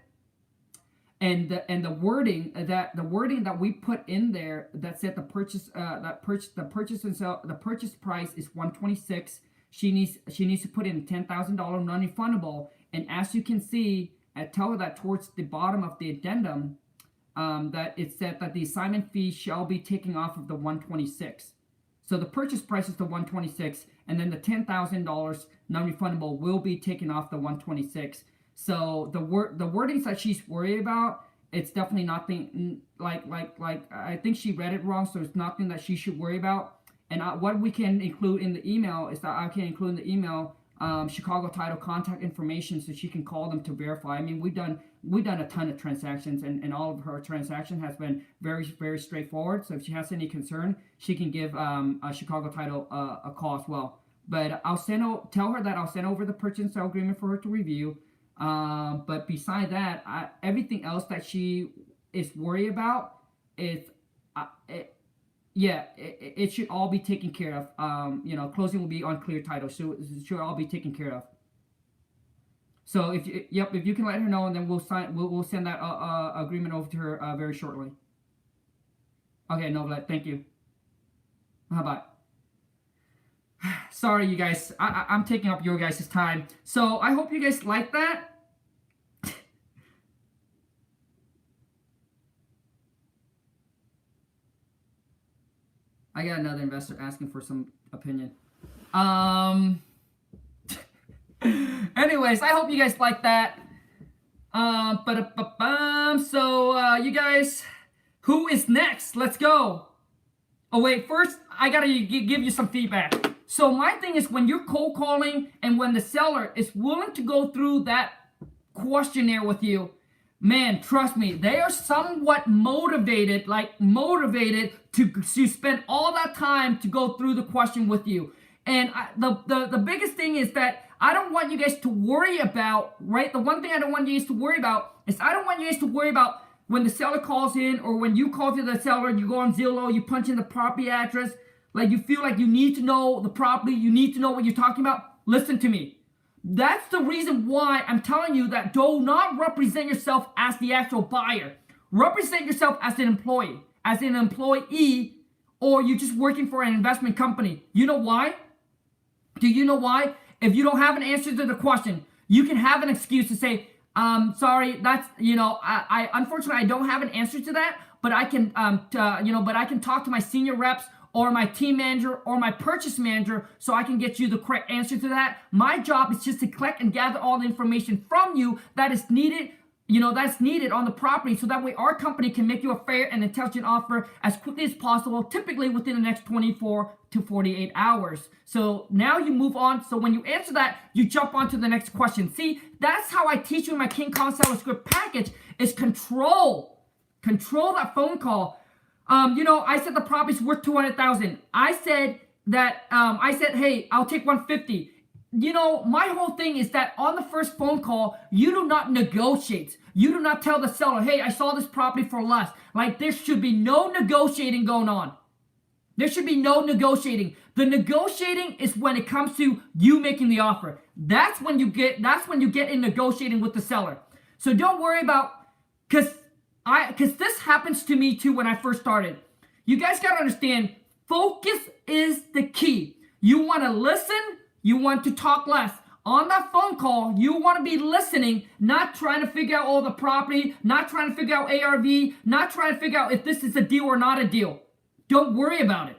And the wording that we put in there that said the purchase price is 126. She needs to put in $10,000 non-refundable. And as you can see, I tell her that towards the bottom of the addendum, that it said that the assignment fee shall be taken off of the 126. So the purchase price is the 126, and then the $10,000 non-refundable will be taken off the 126. So the wordings that she's worried about, it's definitely nothing like I think she read it wrong. So it's nothing that she should worry about. And what we can include in the email is that I can include in the email Chicago Title contact information, so she can call them to verify. I mean, we've done a ton of transactions, and all of her transaction has been very, very straightforward. So if she has any concern, she can give Chicago Title a call as well. But tell her that I'll send over the purchase and sale agreement for her to review. But beside that, everything else that she is worried about is it should all be taken care of. Closing will be on clear title, so it should all be taken care of. So if you can let her know, and then we'll send that agreement over to her very shortly. Okay, Novlet, thank you. Bye. Sorry, you guys. I'm taking up your guys' time. So I hope you guys like that. I got another investor asking for some opinion. Anyways, I hope you guys like that. So you guys, who is next? Let's go. Oh wait, first I gotta give you some feedback. So my thing is, when you're cold calling and when the seller is willing to go through that questionnaire with you, man, trust me, they are somewhat motivated, to spend all that time to go through the question with you. And the biggest thing is that I don't want you guys to worry about, right? The one thing I don't want you guys to worry about is I don't want you guys to worry about when the seller calls in, or when you call to the seller, you go on Zillow, you punch in the property address, like you feel like you need to know the property, you need to know what you're talking about. Listen to me. That's the reason why I'm telling you that do not represent yourself as the actual buyer. Represent yourself as an employee, as an employee, or you're just working for an investment company. You know why? Do you know why? If you don't have an answer to the question, you can have an excuse to say, sorry, that's, I unfortunately I don't have an answer to that, but I can, but I can talk to my senior reps or my team manager or my purchase manager so I can get you the correct answer to that. My job is just to collect and gather all the information from you that is needed, that's needed on the property, so that way our company can make you a fair and intelligent offer as quickly as possible, typically within the next 24 to 48 hours. So now you move on. So when you answer that, you jump on to the next question. See, that's how I teach you in my Khang Seller Script package, is control that phone call. I said the property's worth $200,000. I said, hey, I'll take 150. My whole thing is that on the first phone call, you do not negotiate. You do not tell the seller, hey, I saw this property for less. Like, there should be no negotiating going on. There should be no negotiating. The negotiating is when it comes to you making the offer. That's when you get in negotiating with the seller. So don't worry about, because this happens to me too when I first started. You guys got to understand, focus is the key. You want to listen, you want to talk less. On that phone call, you want to be listening, not trying to figure out all the property, not trying to figure out ARV, not trying to figure out if this is a deal or not a deal. Don't worry about it.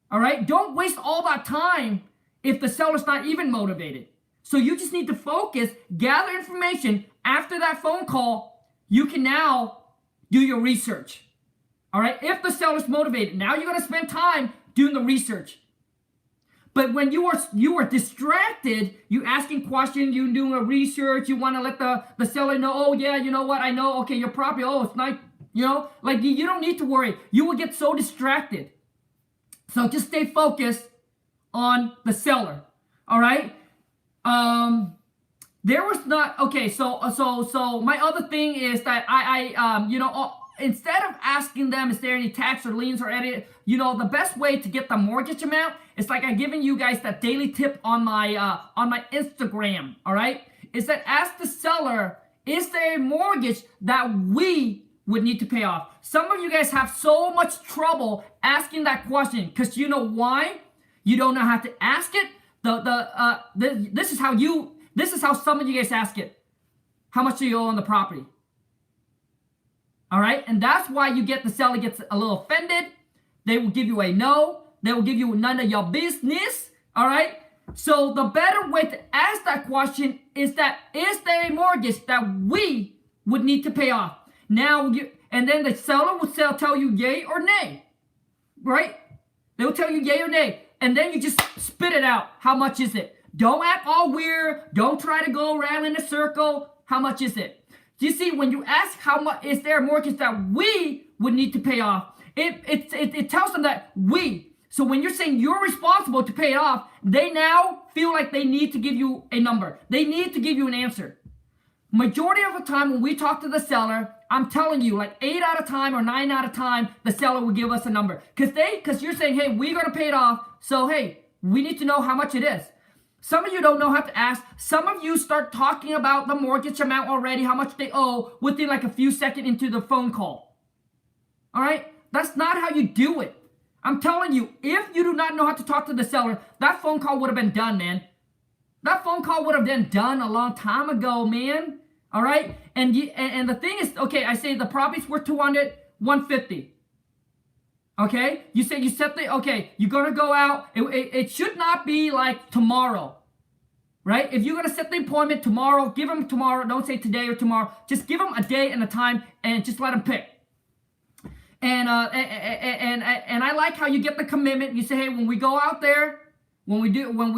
All right? Don't waste all that time if the seller's not even motivated. So you just need to focus, gather information. After that phone call, you can now do your research. All right? If the seller's motivated, now you're going to spend time doing the research. But when you are distracted, you asking questions, you doing a research, you want to let the seller know, oh yeah, you know what, I know, okay, your property, oh, it's nice, you don't need to worry. You will get so distracted. So just stay focused on the seller. All right? There was not, okay, so my other thing is that instead of asking them, is there any tax or liens or any, the best way to get the mortgage amount is like I'm giving you guys that daily tip on my Instagram, all right? Is that ask the seller, is there a mortgage that we would need to pay off? Some of you guys have so much trouble asking that question because you know why? You don't know how to ask it. This is how some of you guys ask it. How much do you owe on the property? All right, and that's why you get the seller gets a little offended. They will give you a no. They will give you none of your business. All right. So the better way to ask that question is that, is there a mortgage that we would need to pay off? Now, and then the seller will tell you yay or nay, right? They will tell you yay or nay, and then you just spit it out. How much is it? Don't act all weird. Don't try to go around in a circle. How much is it? You see, when you ask how much is there a mortgage that we would need to pay off, it tells them that we. So when you're saying you're responsible to pay it off, they now feel like they need to give you a number. They need to give you an answer. Majority of the time when we talk to the seller, I'm telling you, like 8 out of time or 9 out of time, the seller will give us a number. Because you're saying, hey, we're going to pay it off. So, hey, we need to know how much it is. Some of you don't know how to ask. Some of you start talking about the mortgage amount already, how much they owe, within like a few seconds into the phone call. All right? That's not how you do it. I'm telling you, if you do not know how to talk to the seller, that phone call would have been done, man. That phone call would have been done a long time ago, man. All right? And the thing is, okay, I say the property's worth 200, 150. Okay? You set the, okay, you're going to go out. It should not be like tomorrow. Right? If you're going to set the appointment tomorrow, give them tomorrow. Don't say today or tomorrow. Just give them a day and a time and just let them pick. And I like how you get the commitment. You say, hey, when we go out there, when we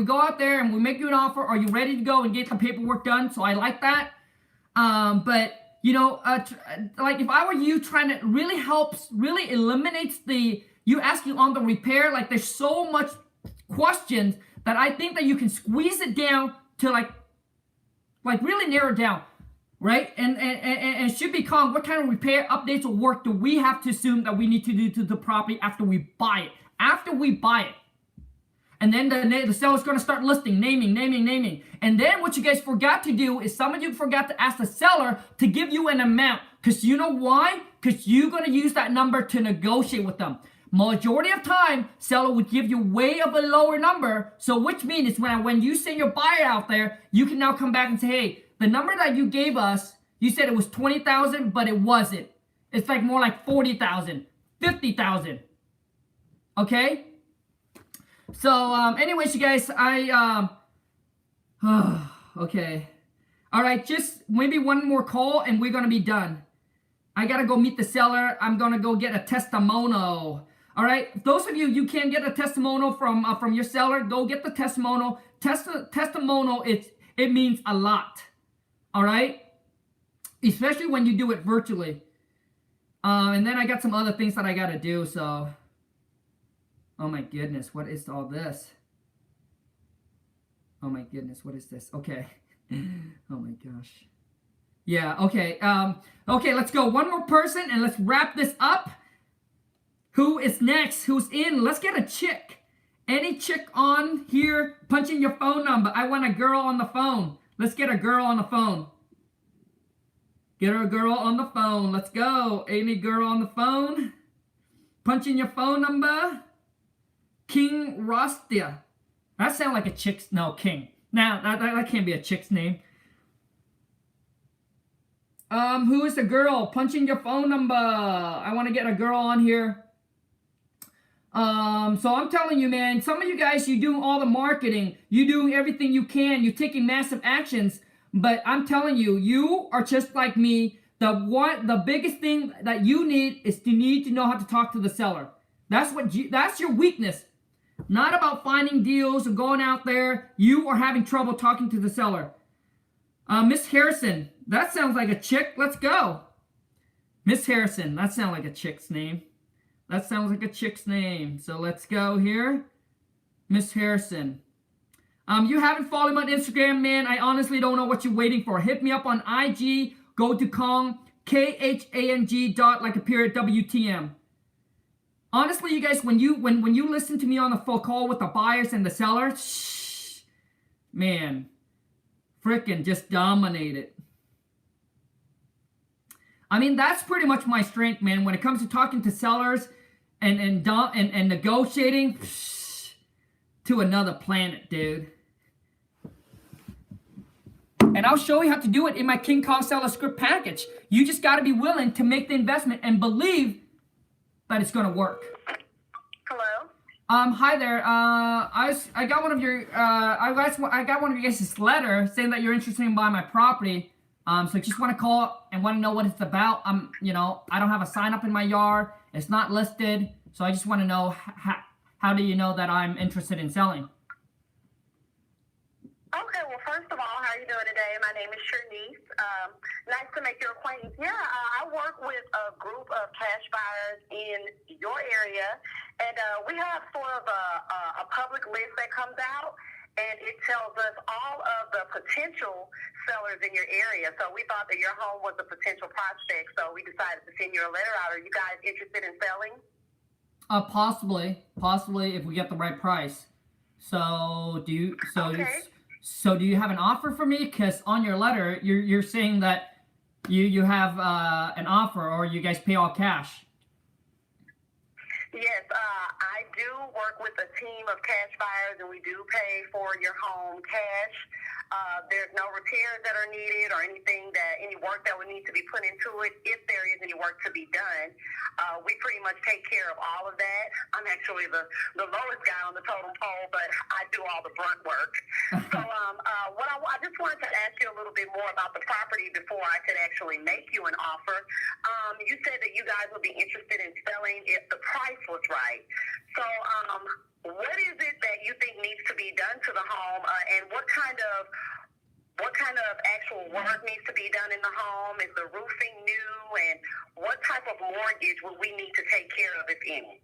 go out there and we make you an offer, are you ready to go and get the paperwork done? So I like that. But you know, like if I were you, trying to really helps, really eliminates you asking on the repair. Like there's so much questions that I think that you can squeeze it down to like really narrow down. Right? And it should be calm. What kind of repair, updates, or work do we have to assume that we need to do to the property after we buy it? After we buy it. And then the seller's going to start listing, naming. And then what you guys forgot to do is some of you forgot to ask the seller to give you an amount. Because you know why? Because you're going to use that number to negotiate with them. Majority of time, seller would give you way of a lower number. So which means when you send your buyer out there, you can now come back and say, hey, the number that you gave us, you said it was 20,000, but it wasn't. It's like more like 40,000, 50,000. Okay? So, anyways, you guys, okay. All right, just maybe one more call and we're going to be done. I got to go meet the seller. I'm going to go get a testimonial. All right, those of you can't get a testimonial from your seller, go get the testimonial. Testimonial, it means a lot. All right, especially when you do it virtually. And then I got some other things that I got to do. So, oh my goodness, what is all this? Oh my goodness, what is this? Okay. Oh my gosh. Yeah. Okay. Okay. Let's go. One more person, and let's wrap this up. Who is next? Who's in? Let's get a chick. Any chick on here? Punch in your phone number. I want a girl on the phone. Let's get a girl on the phone. Get a girl on the phone. Let's go. Any girl on the phone? Punch in your phone number. King Rostia. That sounds like a chick's... No, King. Now, that can't be a chick's name. Who is the girl? Punch in your phone number. I want to get a girl on here. So I'm telling you, man, some of you guys, you do all the marketing. You doing everything you can. You're taking massive actions. But I'm telling you, you are just like me. The biggest thing that you need is to know how to talk to the seller. That's your weakness. Not about finding deals or going out there. You are having trouble talking to the seller. Miss Harrison, that sounds like a chick. Let's go. Miss Harrison, that sounds like a chick's name. That sounds like a chick's name. So let's go here. Miss Harrison. You haven't followed me on Instagram, man. I honestly don't know what you're waiting for. Hit me up on IG. Go to Khang, Khang. Like a period WTM. Honestly, you guys, when you listen to me on the full call with the buyers and the sellers, man, freaking just dominate it. I mean, that's pretty much my strength, man. When it comes to talking to sellers and negotiating, to another planet, dude. And I'll show you how to do it in my Khang Seller Script package. You just got to be willing to make the investment and believe that it's going to work. Hello? Hi there. I got one of your I got one of your guys' letter saying that you're interested in buying my property. So I just want to call and want to know what it's about. I don't have a sign up in my yard. It's not listed. So I just want to know how do you know that I'm interested in selling? Okay, well, first of all, how are you doing today? My name is Shanice. Nice to make your acquaintance. Yeah, I work with a group of cash buyers in your area, and we have sort of a public list that comes out, and it tells us all of the potential sellers in your area. So we thought that your home was a potential prospect, so we decided to send you a letter out. Are you guys interested in selling? Possibly if we get the right price. So do you? So do you have an offer for me? Because on your letter, you're saying that you have an offer, or you guys pay all cash. Yes, I do work with a team of cash buyers, and we do pay for your home cash. There's no repairs that are needed or any work that would need to be put into it. If there is any work to be done, we pretty much take care of all of that. I'm actually the lowest guy on the totem pole, but I do all the brunt work. So I just wanted to ask you a little bit more about the property before I could actually make you an offer. You said that you guys would be interested in selling if the price was right. So what is it that you think needs to be done to the home, and what kind of actual work needs to be done in the home? Is the roofing new, and what type of mortgage would we need to take care of, if any?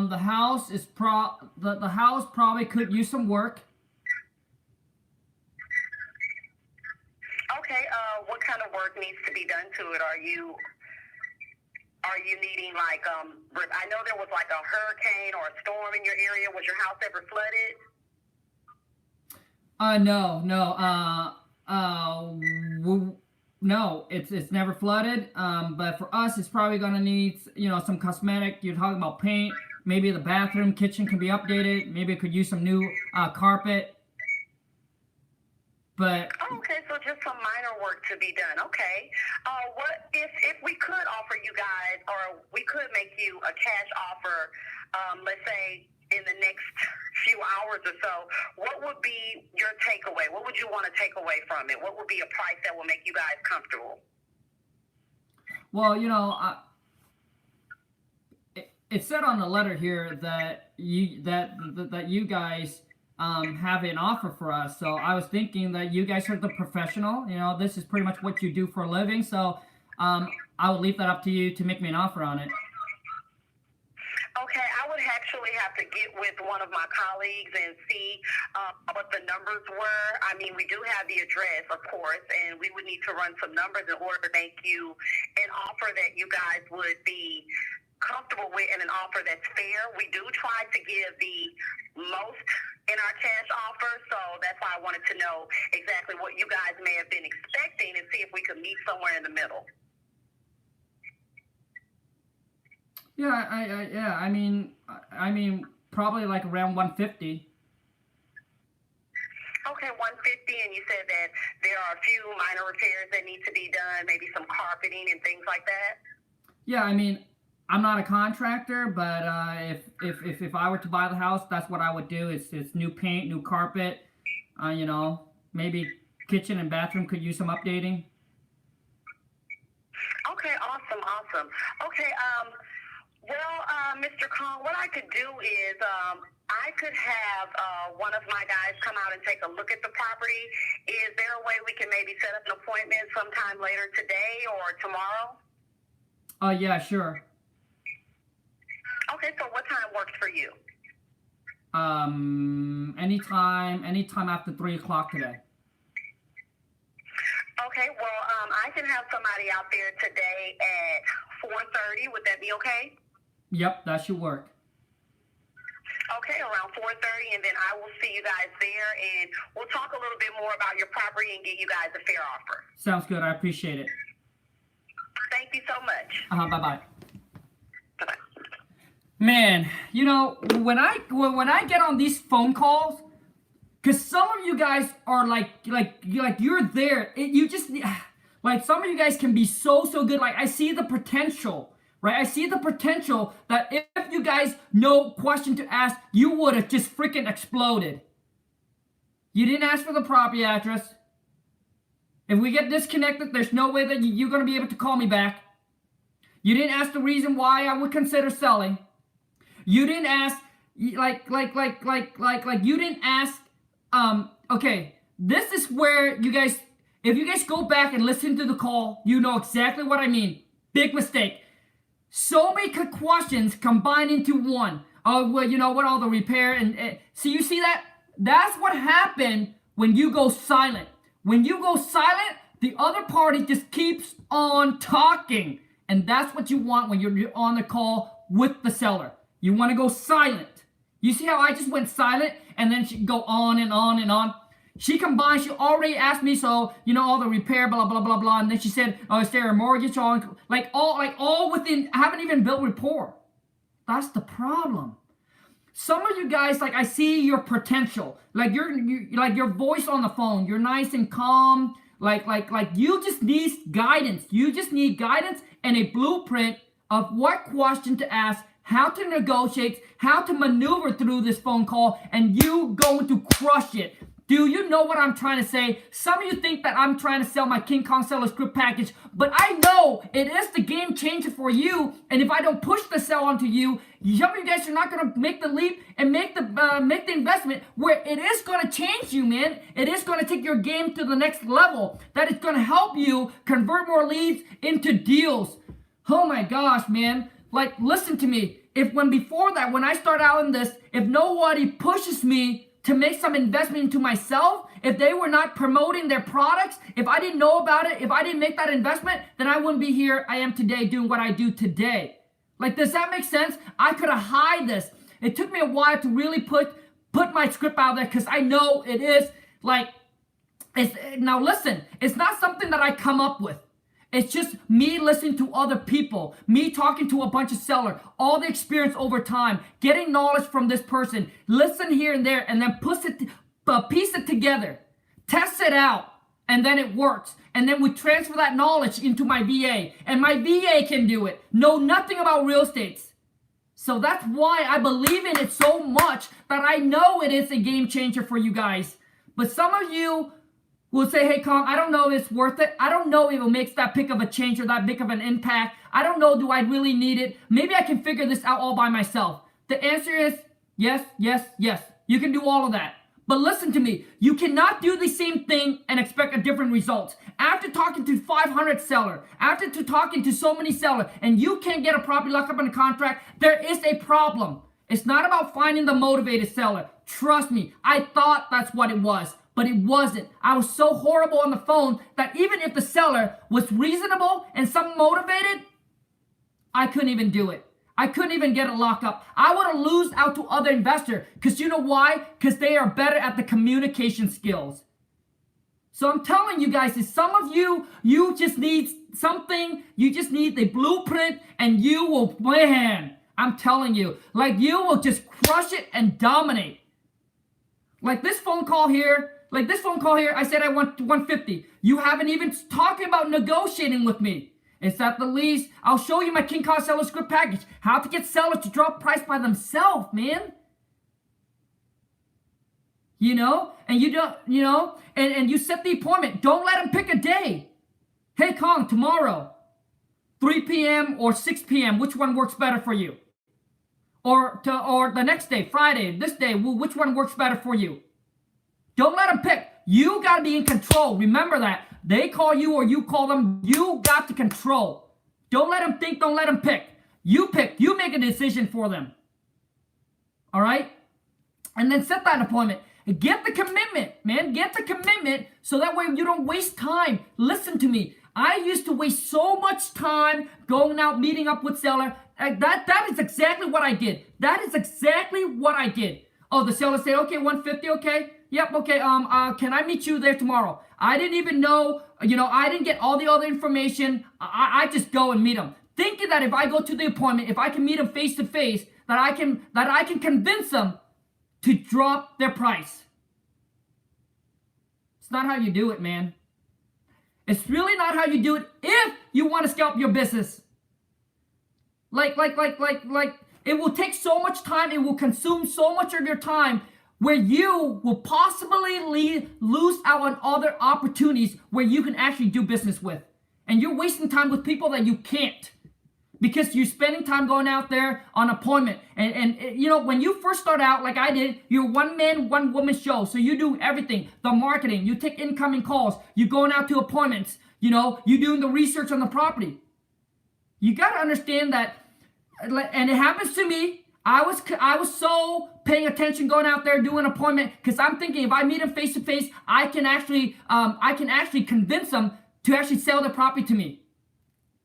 The house is the house probably could use some work. Okay, what kind of work needs to be done to it? Are you needing I know there was like a hurricane or a storm in your area. Was your house ever flooded? No, it's never flooded. But for us, it's probably gonna need, some cosmetic. You're talking about paint. Maybe the bathroom, kitchen can be updated. Maybe it could use some new carpet. But okay, so just some minor work to be done. Okay, what if we could offer you guys, or we could make you a cash offer? Let's say in the next few hours or so, what would be your takeaway? What would you want to take away from it? What would be a price that will make you guys comfortable? Well, it said on the letter here that you guys have an offer for us. So I was thinking that you guys are the professional. This is pretty much what you do for a living. So I would leave that up to you to make me an offer on it. Okay, I would actually have to get with one of my colleagues and see what the numbers were. I mean, we do have the address, of course, and we would need to run some numbers in order to make you an offer that you guys would be comfortable with, and an offer that's fair. We do try to give the most in our cash offer, so that's why I wanted to know exactly what you guys may have been expecting and see if we could meet somewhere in the middle. Yeah, I mean, probably like around 150. Okay, 150, and you said that there are a few minor repairs that need to be done, maybe some carpeting and things like that. Yeah, I mean, I'm not a contractor, but if I were to buy the house, that's what I would do. It's new paint, new carpet. Maybe kitchen and bathroom could use some updating. Okay, awesome. Okay, Mr. Khang, what I could do is I could have one of my guys come out and take a look at the property. Is there a way we can maybe set up an appointment sometime later today or tomorrow? Yeah, sure. Okay, so what time works for you? Anytime after 3 o'clock today. Okay, well, I can have somebody out there today at 4:30. Would that be okay? Yep, that should work. Okay, around 4:30, and then I will see you guys there, and we'll talk a little bit more about your property and get you guys a fair offer. Sounds good. I appreciate it. Thank you so much. Bye-bye. Bye-bye. Man, when I get on these phone calls, because some of you guys are like you're there. You just like, some of you guys can be so good. Like, I see the potential. Right? I see the potential that if you guys know question to ask, you would have just freaking exploded. You didn't ask for the property address. If we get disconnected, there's no way that you're going to be able to call me back. You didn't ask the reason why I would consider selling. You didn't ask, you didn't ask, okay, this is where you guys, if you guys go back and listen to the call, you know exactly what I mean. Big mistake. So many questions combined into one. Oh, well, you know what? All the repair and so you see that? That's what happened when you go silent. When you go silent, the other party just keeps on talking, and that's what you want when you're on the call with the seller. You want to go silent. You see how I just went silent and then she go on and on and on? She combined, she already asked me, so, you know, all the repair, blah, blah, blah, blah. And then she said, oh, is there a mortgage on? Like all within, I haven't even built rapport. That's the problem. Some of you guys, like, I see your potential. Like, like your voice on the phone. You're nice and calm. Like you just need guidance. You just need guidance and a blueprint of what question to ask, how to negotiate, how to maneuver through this phone call, and you going to crush it. Do you know what I'm trying to say? Some of you think that I'm trying to sell my Khang Seller Script package, but I know it is the game changer for you. And if I don't push the sell onto you, some of you guys are not going to make the leap and make the investment where it is going to change you, man. It is going to take your game to the next level. That is going to help you convert more leads into deals. Oh my gosh, man. Like, listen to me. Before that, when I start out in this, if nobody pushes me to make some investment into myself, if they were not promoting their products, if I didn't know about it, if I didn't make that investment, then I wouldn't be here I am today doing what I do today. Like, does that make sense? I could have hid this. It took me a while to really put my script out there because I know it is like, now listen, it's not something that I come up with. It's just me listening to other people, me talking to a bunch of sellers, all the experience over time, getting knowledge from this person, listen here and there, and then piece it together, test it out, and then it works. And then we transfer that knowledge into my VA, and my VA can do it, know nothing about real estate. So that's why I believe in it so much that I know it is a game changer for you guys. But some of you will say, hey, Khang, I don't know if it's worth it. I don't know if it makes that big of a change or that big of an impact. I don't know, do I really need it? Maybe I can figure this out all by myself. The answer is yes, yes, yes. You can do all of that. But listen to me. You cannot do the same thing and expect a different result. After talking to 500 sellers, after talking to so many sellers, and you can't get a property locked up in a contract, there is a problem. It's not about finding the motivated seller. Trust me, I thought that's what it was. But it wasn't. I was so horrible on the phone that even if the seller was reasonable and some motivated, I couldn't even do it. I couldn't even get it locked up. I would have lost out to other investors. Because you know why? Because they are better at the communication skills. So I'm telling you guys, is some of you, you just need something. You just need the blueprint and you will, man, I'm telling you, like you will just crush it and dominate. Like this phone call here, I said I want 150. You haven't even talking about negotiating with me. It's at the least, I'll show you my Khang Seller Script package. How to get sellers to drop price by themselves, man. You know, and you don't, you know, and you set the appointment. Don't let them pick a day. Hey, Khang, tomorrow, 3 p.m. or 6 p.m., which one works better for you? Or the next day, Friday, this day, which one works better for you? Don't let them pick. You got to be in control. Remember that. They call you or you call them. You got to control. Don't let them think. Don't let them pick. You pick. You make a decision for them. All right? And then set that appointment. Get the commitment, man. Get the commitment so that way you don't waste time. Listen to me. I used to waste so much time going out, meeting up with seller. That is exactly what I did. That is exactly what I did. Oh, the seller said, okay, 150, okay. Yep, okay, can I meet you there tomorrow? I didn't even know, you know, I didn't get all the other information. I just go and meet them. Thinking that if I go to the appointment, if I can meet them face to face, that I can convince them to drop their price. It's not how you do it, man. It's really not how you do it if you want to scale up your business. Like, it will take so much time, it will consume so much of your time where you will possibly lose out on other opportunities where you can actually do business with. And you're wasting time with people that you can't. Because you're spending time going out there on appointment. And you know, when you first start out, like I did, you're one man, one woman show. So you do everything. The marketing, you take incoming calls, you going out to appointments, you know, you doing the research on the property. You got to understand that, and it happens to me. I was so paying attention going out there doing an appointment because I'm thinking if I meet them face to face, I can actually convince them to actually sell their property to me.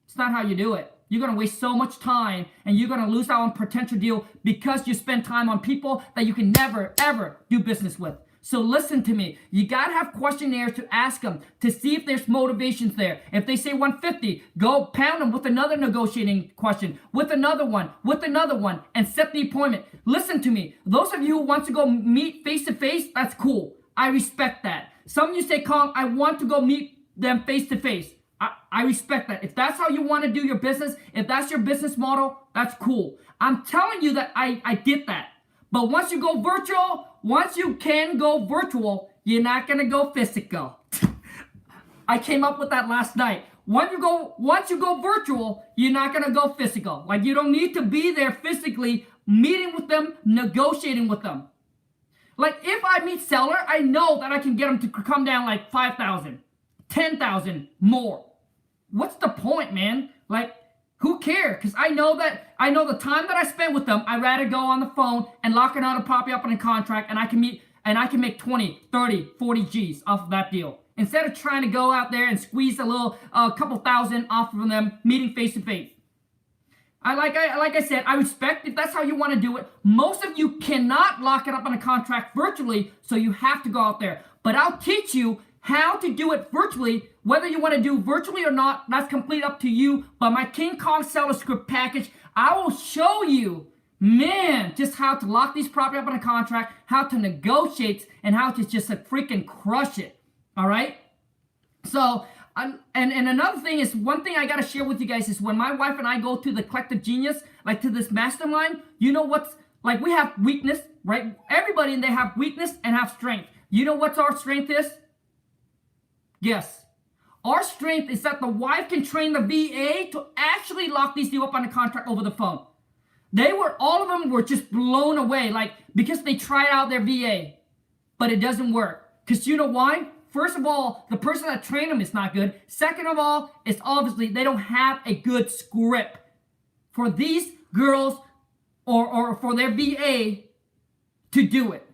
It's not how you do it. You're going to waste so much time and you're going to lose out on potential deal because you spend time on people that you can never, ever do business with. So listen to me. You gotta have questionnaires to ask them to see if there's motivations there. If they say 150, go pound them with another negotiating question, with another one, and set the appointment. Listen to me. Those of you who want to go meet face to face, that's cool. I respect that. Some of you say, Khang, I want to go meet them face to face. I respect that. If that's how you want to do your business, if that's your business model, that's cool. I'm telling you that I get that. But once you go virtual, once you can go virtual, you're not going to go physical. I came up with that last night. Once you go virtual, you're not going to go physical. Like, you don't need to be there physically, meeting with them, negotiating with them. Like, if I meet seller, I know that I can get them to come down like 5,000, 10,000 more. What's the point, man? Like, who cares? Because I know the time that I spend with them, I'd rather go on the phone and lock another property up in a contract, and I can make 20, 30, 40 G's off of that deal. Instead of trying to go out there and squeeze a couple thousand off of them, meeting face to face. Like I said, I respect if that's how you want to do it. Most of you cannot lock it up on a contract virtually, so you have to go out there. But I'll teach you how to do it virtually. Whether you want to do virtually or not, that's complete up to you. But my Khang Seller Script package, I will show you, man, just how to lock these property up on a contract, how to negotiate, and how to just freaking crush it. All right? So, and another thing is, one thing I got to share with you guys is when my wife and I go to the Collective Genius, like to this mastermind, you know what's, like, we have weakness, right? Everybody in there have weakness and have strength. You know what's our strength is? Yes. Our strength is that the wife can train the VA to actually lock these deals up on a contract over the phone. All of them were just blown away, like, because they tried out their VA, but it doesn't work. Because you know why? First of all, the person that trained them is not good. Second of all, it's obviously they don't have a good script for these girls or for their VA to do it.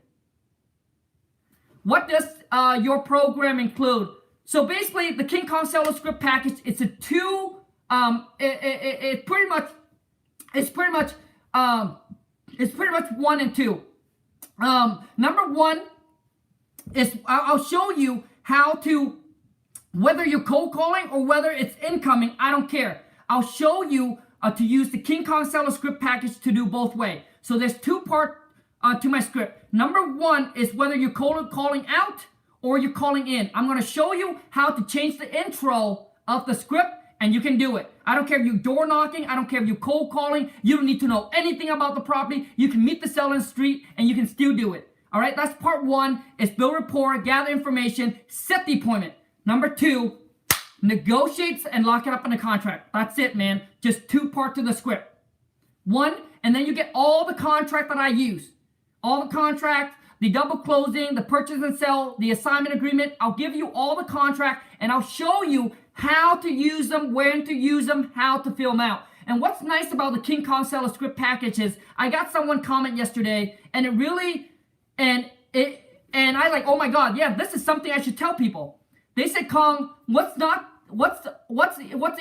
What does your program include? So basically, the Khang Seller Script package, it's a it's pretty much 1 and 2. Number 1 is I'll show you how to, whether you're cold calling or whether it's incoming, I don't care. I'll show you to use the Khang Seller Script package to do both ways. So there's 2 parts to my script. Number 1 is whether you're calling out or you're calling in. I'm going to show you how to change the intro of the script, and you can do it. I don't care if you're door knocking. I don't care if you're cold calling. You don't need to know anything about the property. You can meet the seller in the street, and you can still do it. All right, that's part 1, is build rapport, gather information, set the appointment. Number 2, negotiates and lock it up in a contract. That's it, man. Just 2 parts of the script. 1, and then you get all the contract that I use. All the contract, the double closing, the purchase and sell, the assignment agreement. I'll give you all the contract, and I'll show you how to use them, when to use them, how to fill them out. And what's nice about the Khang Seller Script package is I got someone comment yesterday, and it really, and I like, oh my God, yeah, this is something I should tell people. They said, Khang, what's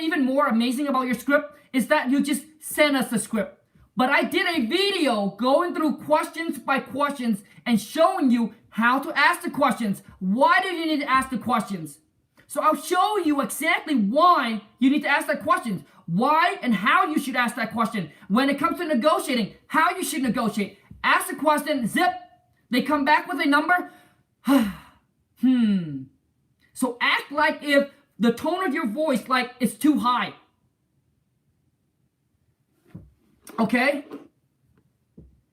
even more amazing about your script is that you just send us the script. But I did a video going through questions by questions and showing you how to ask the questions. Why do you need to ask the questions? So I'll show you exactly why you need to ask that question. Why and how you should ask that question. When it comes to negotiating, how you should negotiate. Ask the question, zip. They come back with a number. So act like if the tone of your voice, like, is too high. Okay?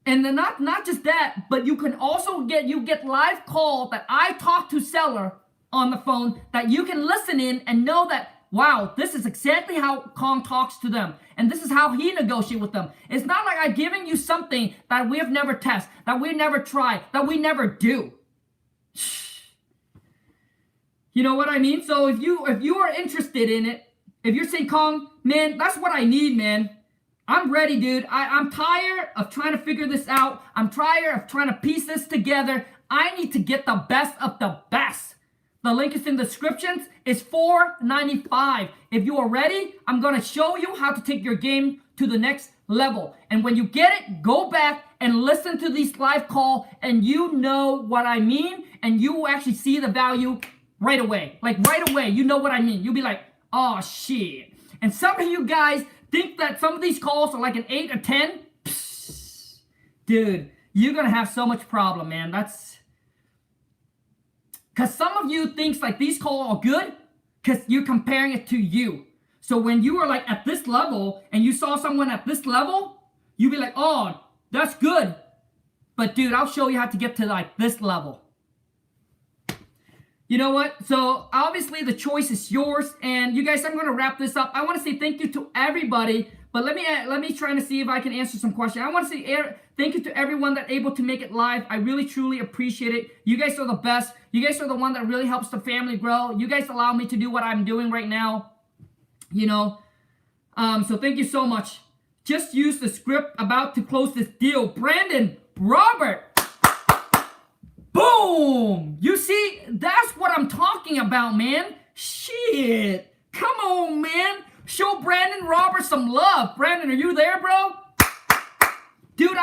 And then not just that, but you can also get live call that I talk to seller on the phone that you can listen in and know that, wow, this is exactly how Khang talks to them. And this is how he negotiates with them. It's not like I'm giving you something that we have never tested, that we never tried, that we never do. You know what I mean? So if you are interested in it, if you're saying, Khang, man, that's what I need, man. I'm ready, dude. I'm tired of trying to figure this out. I'm tired of trying to piece this together. I need to get the best of the best. The link is in the descriptions. It's $4.95. If you are ready, I'm going to show you how to take your game to the next level. And when you get it, go back and listen to these live call, and you know what I mean, and you will actually see the value right away. Like right away, you know what I mean. You'll be like, oh shit. And some of you guys think that some of these calls are like an 8 or 10. Psst. Dude, you're gonna have so much problem, man. That's because some of you thinks like these calls are good because you're comparing it to you. So when you are like at this level and you saw someone at this level, you'd be like, oh, that's good. But dude, I'll show you how to get to like this level. You know what? So obviously the choice is yours. And you guys, I'm going to wrap this up. I want to say thank you to everybody. But let me try to see if I can answer some questions. I want to say thank you to everyone that's able to make it live. I really, truly appreciate it. You guys are the best. You guys are the one that really helps the family grow. You guys allow me to do what I'm doing right now. You know, so thank you so much. Just use the script about to close this deal. Brandon, Robert, boom. You see, that's what I'm talking about, man. Shit. Come on, man. Show Brandon Robert some love. Brandon, are you there, bro? Dude,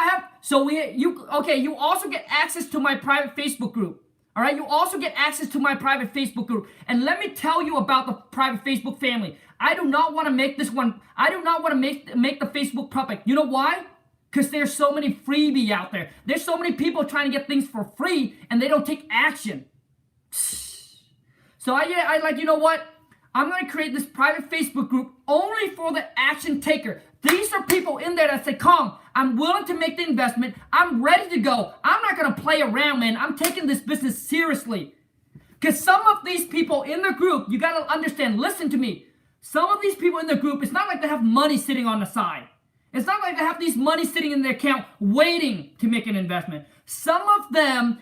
you also get access to my private Facebook group. All right, you also get access to my private Facebook group. And let me tell you about the private Facebook family. I do not want to make this one, I do not want to make the Facebook public. You know why? Because there's so many freebie out there. There's so many people trying to get things for free and they don't take action. So I like, you know what? I'm going to create this private Facebook group only for the action taker. These are people in there that say, Khang, I'm willing to make the investment. I'm ready to go. I'm not going to play around, man. I'm taking this business seriously. Because some of these people in the group, you got to understand, listen to me. Some of these people in the group, it's not like they have money sitting on the side. It's not like they have these money sitting in their account waiting to make an investment. Some of them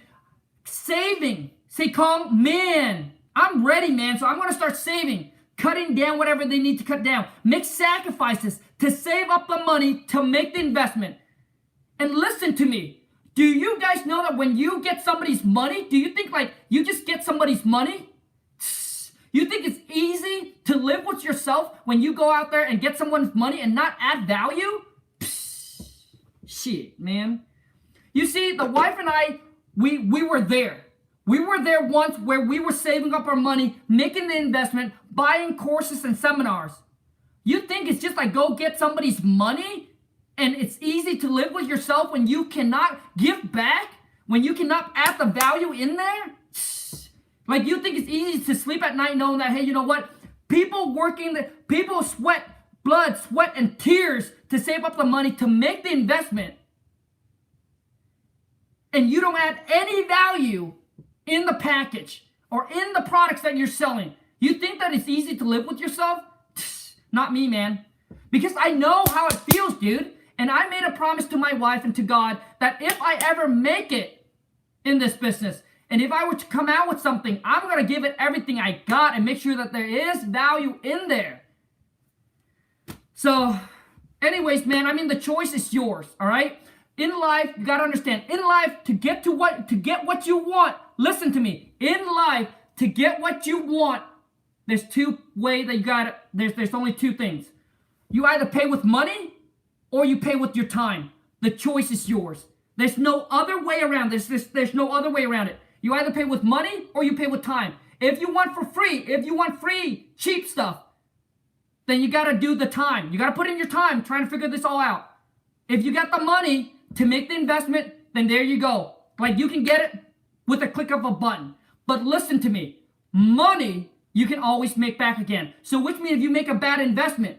saving. Say, Khang, man, I'm ready, man. So I'm going to start saving, cutting down whatever they need to cut down. Make sacrifices to save up the money to make the investment. And listen to me. Do you guys know that when you get somebody's money, do you think like you just get somebody's money? You think it's easy to live with yourself when you go out there and get someone's money and not add value? Shit, man. You see, the wife and I, we were there. We were there once where we were saving up our money, making the investment, buying courses and seminars. You think it's just like go get somebody's money and it's easy to live with yourself when you cannot give back? When you cannot add the value in there? Like you think it's easy to sleep at night knowing that, hey, you know what? People sweat, blood, sweat, and tears to save up the money to make the investment. And you don't add any value in the package or in the products that you're selling. You think that it's easy to live with yourself? Not me, man. Because I know how it feels, dude. And I made a promise to my wife and to God that if I ever make it in this business, and if I were to come out with something, I'm going to give it everything I got and make sure that there is value in there. So, anyways, man, I mean, the choice is yours, all right? In life, you got to understand, in life, to get what you want, listen to me. In life, to get what you want, there's two ways that you got it. There's only two things. You either pay with money or you pay with your time. The choice is yours. There's no other way around this. There's no other way around it. You either pay with money or you pay with time. If you want free, cheap stuff, then you got to do the time. You got to put in your time trying to figure this all out. If you got the money to make the investment, then there you go. Like you can get it with a click of a button. But listen to me. Money, you can always make back again. So which means if you make a bad investment,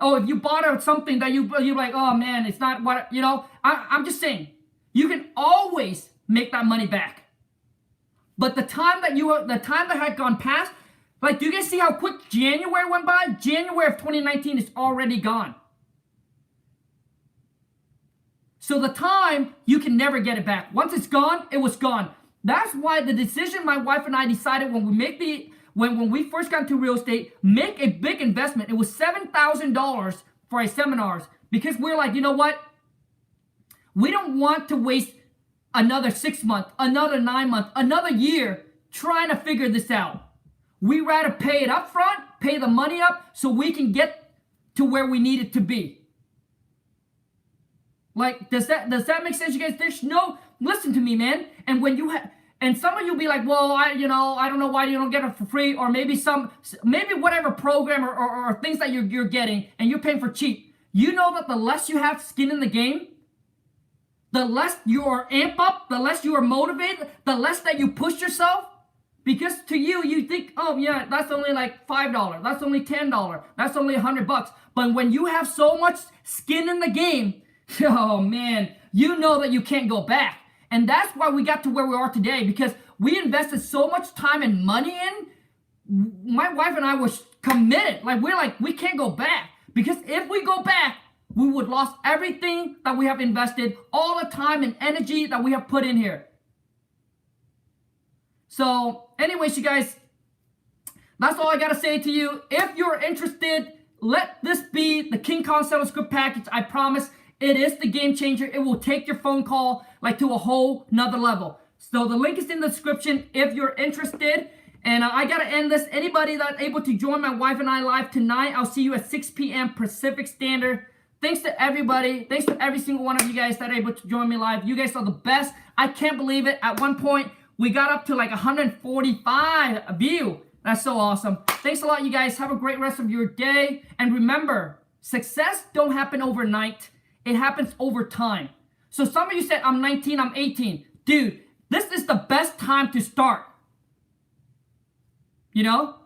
if you bought something that you're like, oh man, it's not what, you know, I'm just saying, you can always make that money back. But the time that had gone past, like, do you guys see how quick January went by? January of 2019 is already gone. So the time, you can never get it back. Once it's gone, it was gone. That's why the decision my wife and I decided when we first got into real estate, make a big investment. It was $7,000 for our seminars because we're like, you know what? We don't want to waste another 6 months, another 9 months, another year trying to figure this out. We rather pay it up front, pay the money up so we can get to where we need it to be. Like, does that make sense, you guys? Listen to me, man. And when you And some of you be like, well, I don't know why you don't get it for free, or maybe whatever program or things that you're getting and you're paying for cheap. You know that the less you have skin in the game, the less you are amp up, the less you are motivated, the less that you push yourself. Because to you, you think, oh yeah, that's only like $5, that's only $10, that's only $100. But when you have so much skin in the game, oh man, you know that you can't go back. And that's why we got to where we are today, because we invested so much time and money in. My wife and I were committed. We can't go back. Because if we go back, we would lost everything that we have invested, all the time and energy that we have put in here. So anyways, you guys, that's all I got to say to you. If you're interested, let this be the Khang Seller Script package. I promise it is the game changer. It will take your phone call like to a whole nother level. So the link is in the description if you're interested. And I got to end this. Anybody that's able to join my wife and I live tonight, I'll see you at 6 p.m. Pacific Standard. Thanks to everybody. Thanks to every single one of you guys that are able to join me live. You guys are the best. I can't believe it. At one point, we got up to like 145 view. That's so awesome. Thanks a lot, you guys. Have a great rest of your day. And remember, success don't happen overnight. It happens over time. So some of you said, I'm 19, I'm 18. Dude, this is the best time to start. You know?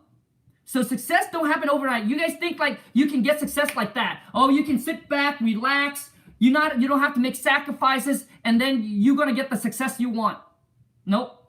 So success don't happen overnight. You guys think like you can get success like that. Oh, you can sit back, relax. You don't have to make sacrifices, and then you're going to get the success you want. Nope.